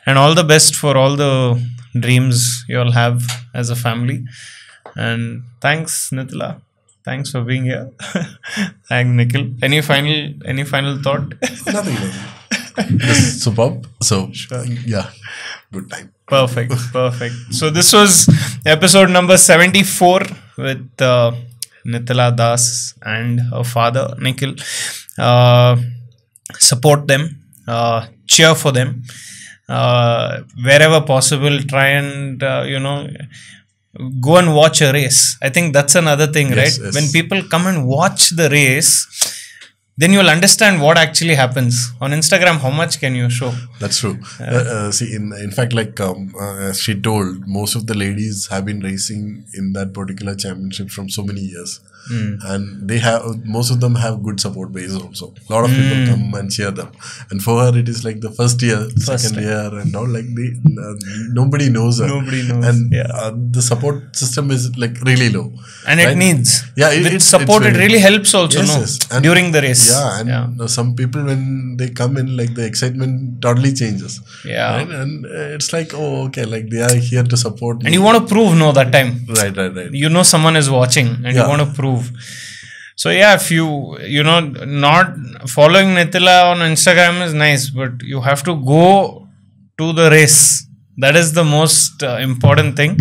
Speaker 2: And all the best for all the dreams you all have as a family. And thanks, Nithila. Thanks for being here. Thanks, Nikhil. Any final thought?
Speaker 4: Nothing. This is superb. So, yeah, good time.
Speaker 2: Perfect. So this was episode number 74 with Nithila Das and her father, Nikhil. support them, cheer for them, wherever possible. Try and go and watch a race. I think that's another thing,
Speaker 4: Yes,
Speaker 2: right?
Speaker 4: yes.
Speaker 2: When people come and watch the race, then you'll understand what actually happens. On Instagram, how much can you show?
Speaker 4: That's true. See, in fact, like as she told, most of the ladies have been racing in that particular championship from so many years, and most of them have good support base also. A lot of people come and cheer them, and for her it is like the first year, second year, and all. Like nobody knows her.
Speaker 2: Nobody knows,
Speaker 4: and
Speaker 2: yeah.
Speaker 4: The support system is like really low,
Speaker 2: And it needs.
Speaker 4: Yeah,
Speaker 2: with support, it really helps also,
Speaker 4: Yes,
Speaker 2: no?
Speaker 4: yes. And
Speaker 2: During the race.
Speaker 4: Yeah, and some people, when they come in, like the excitement totally changes.
Speaker 2: Yeah.
Speaker 4: Right? And it's like, oh, okay, like they are here to support me.
Speaker 2: And you want to prove, no, that time.
Speaker 4: Right.
Speaker 2: You know someone is watching and you
Speaker 4: Yeah.
Speaker 2: want to prove. So yeah, if not following Nithila on Instagram is nice, but you have to go to the race. That is the most important thing.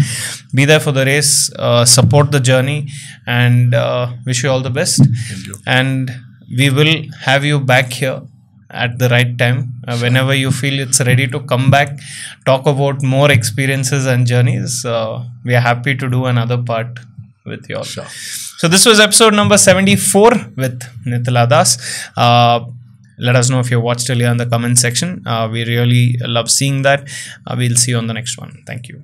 Speaker 2: Be there for the race, support the journey, and wish you all the best.
Speaker 4: Thank you.
Speaker 2: And we will have you back here at the right time. Whenever you feel it's ready to come back, talk about more experiences and journeys. We are happy to do another part with you all.
Speaker 4: Sure.
Speaker 2: So this was episode number 74 with Nithila Das. Let us know if you watched earlier in the comment section. We really love seeing that. We'll see you on the next one. Thank you.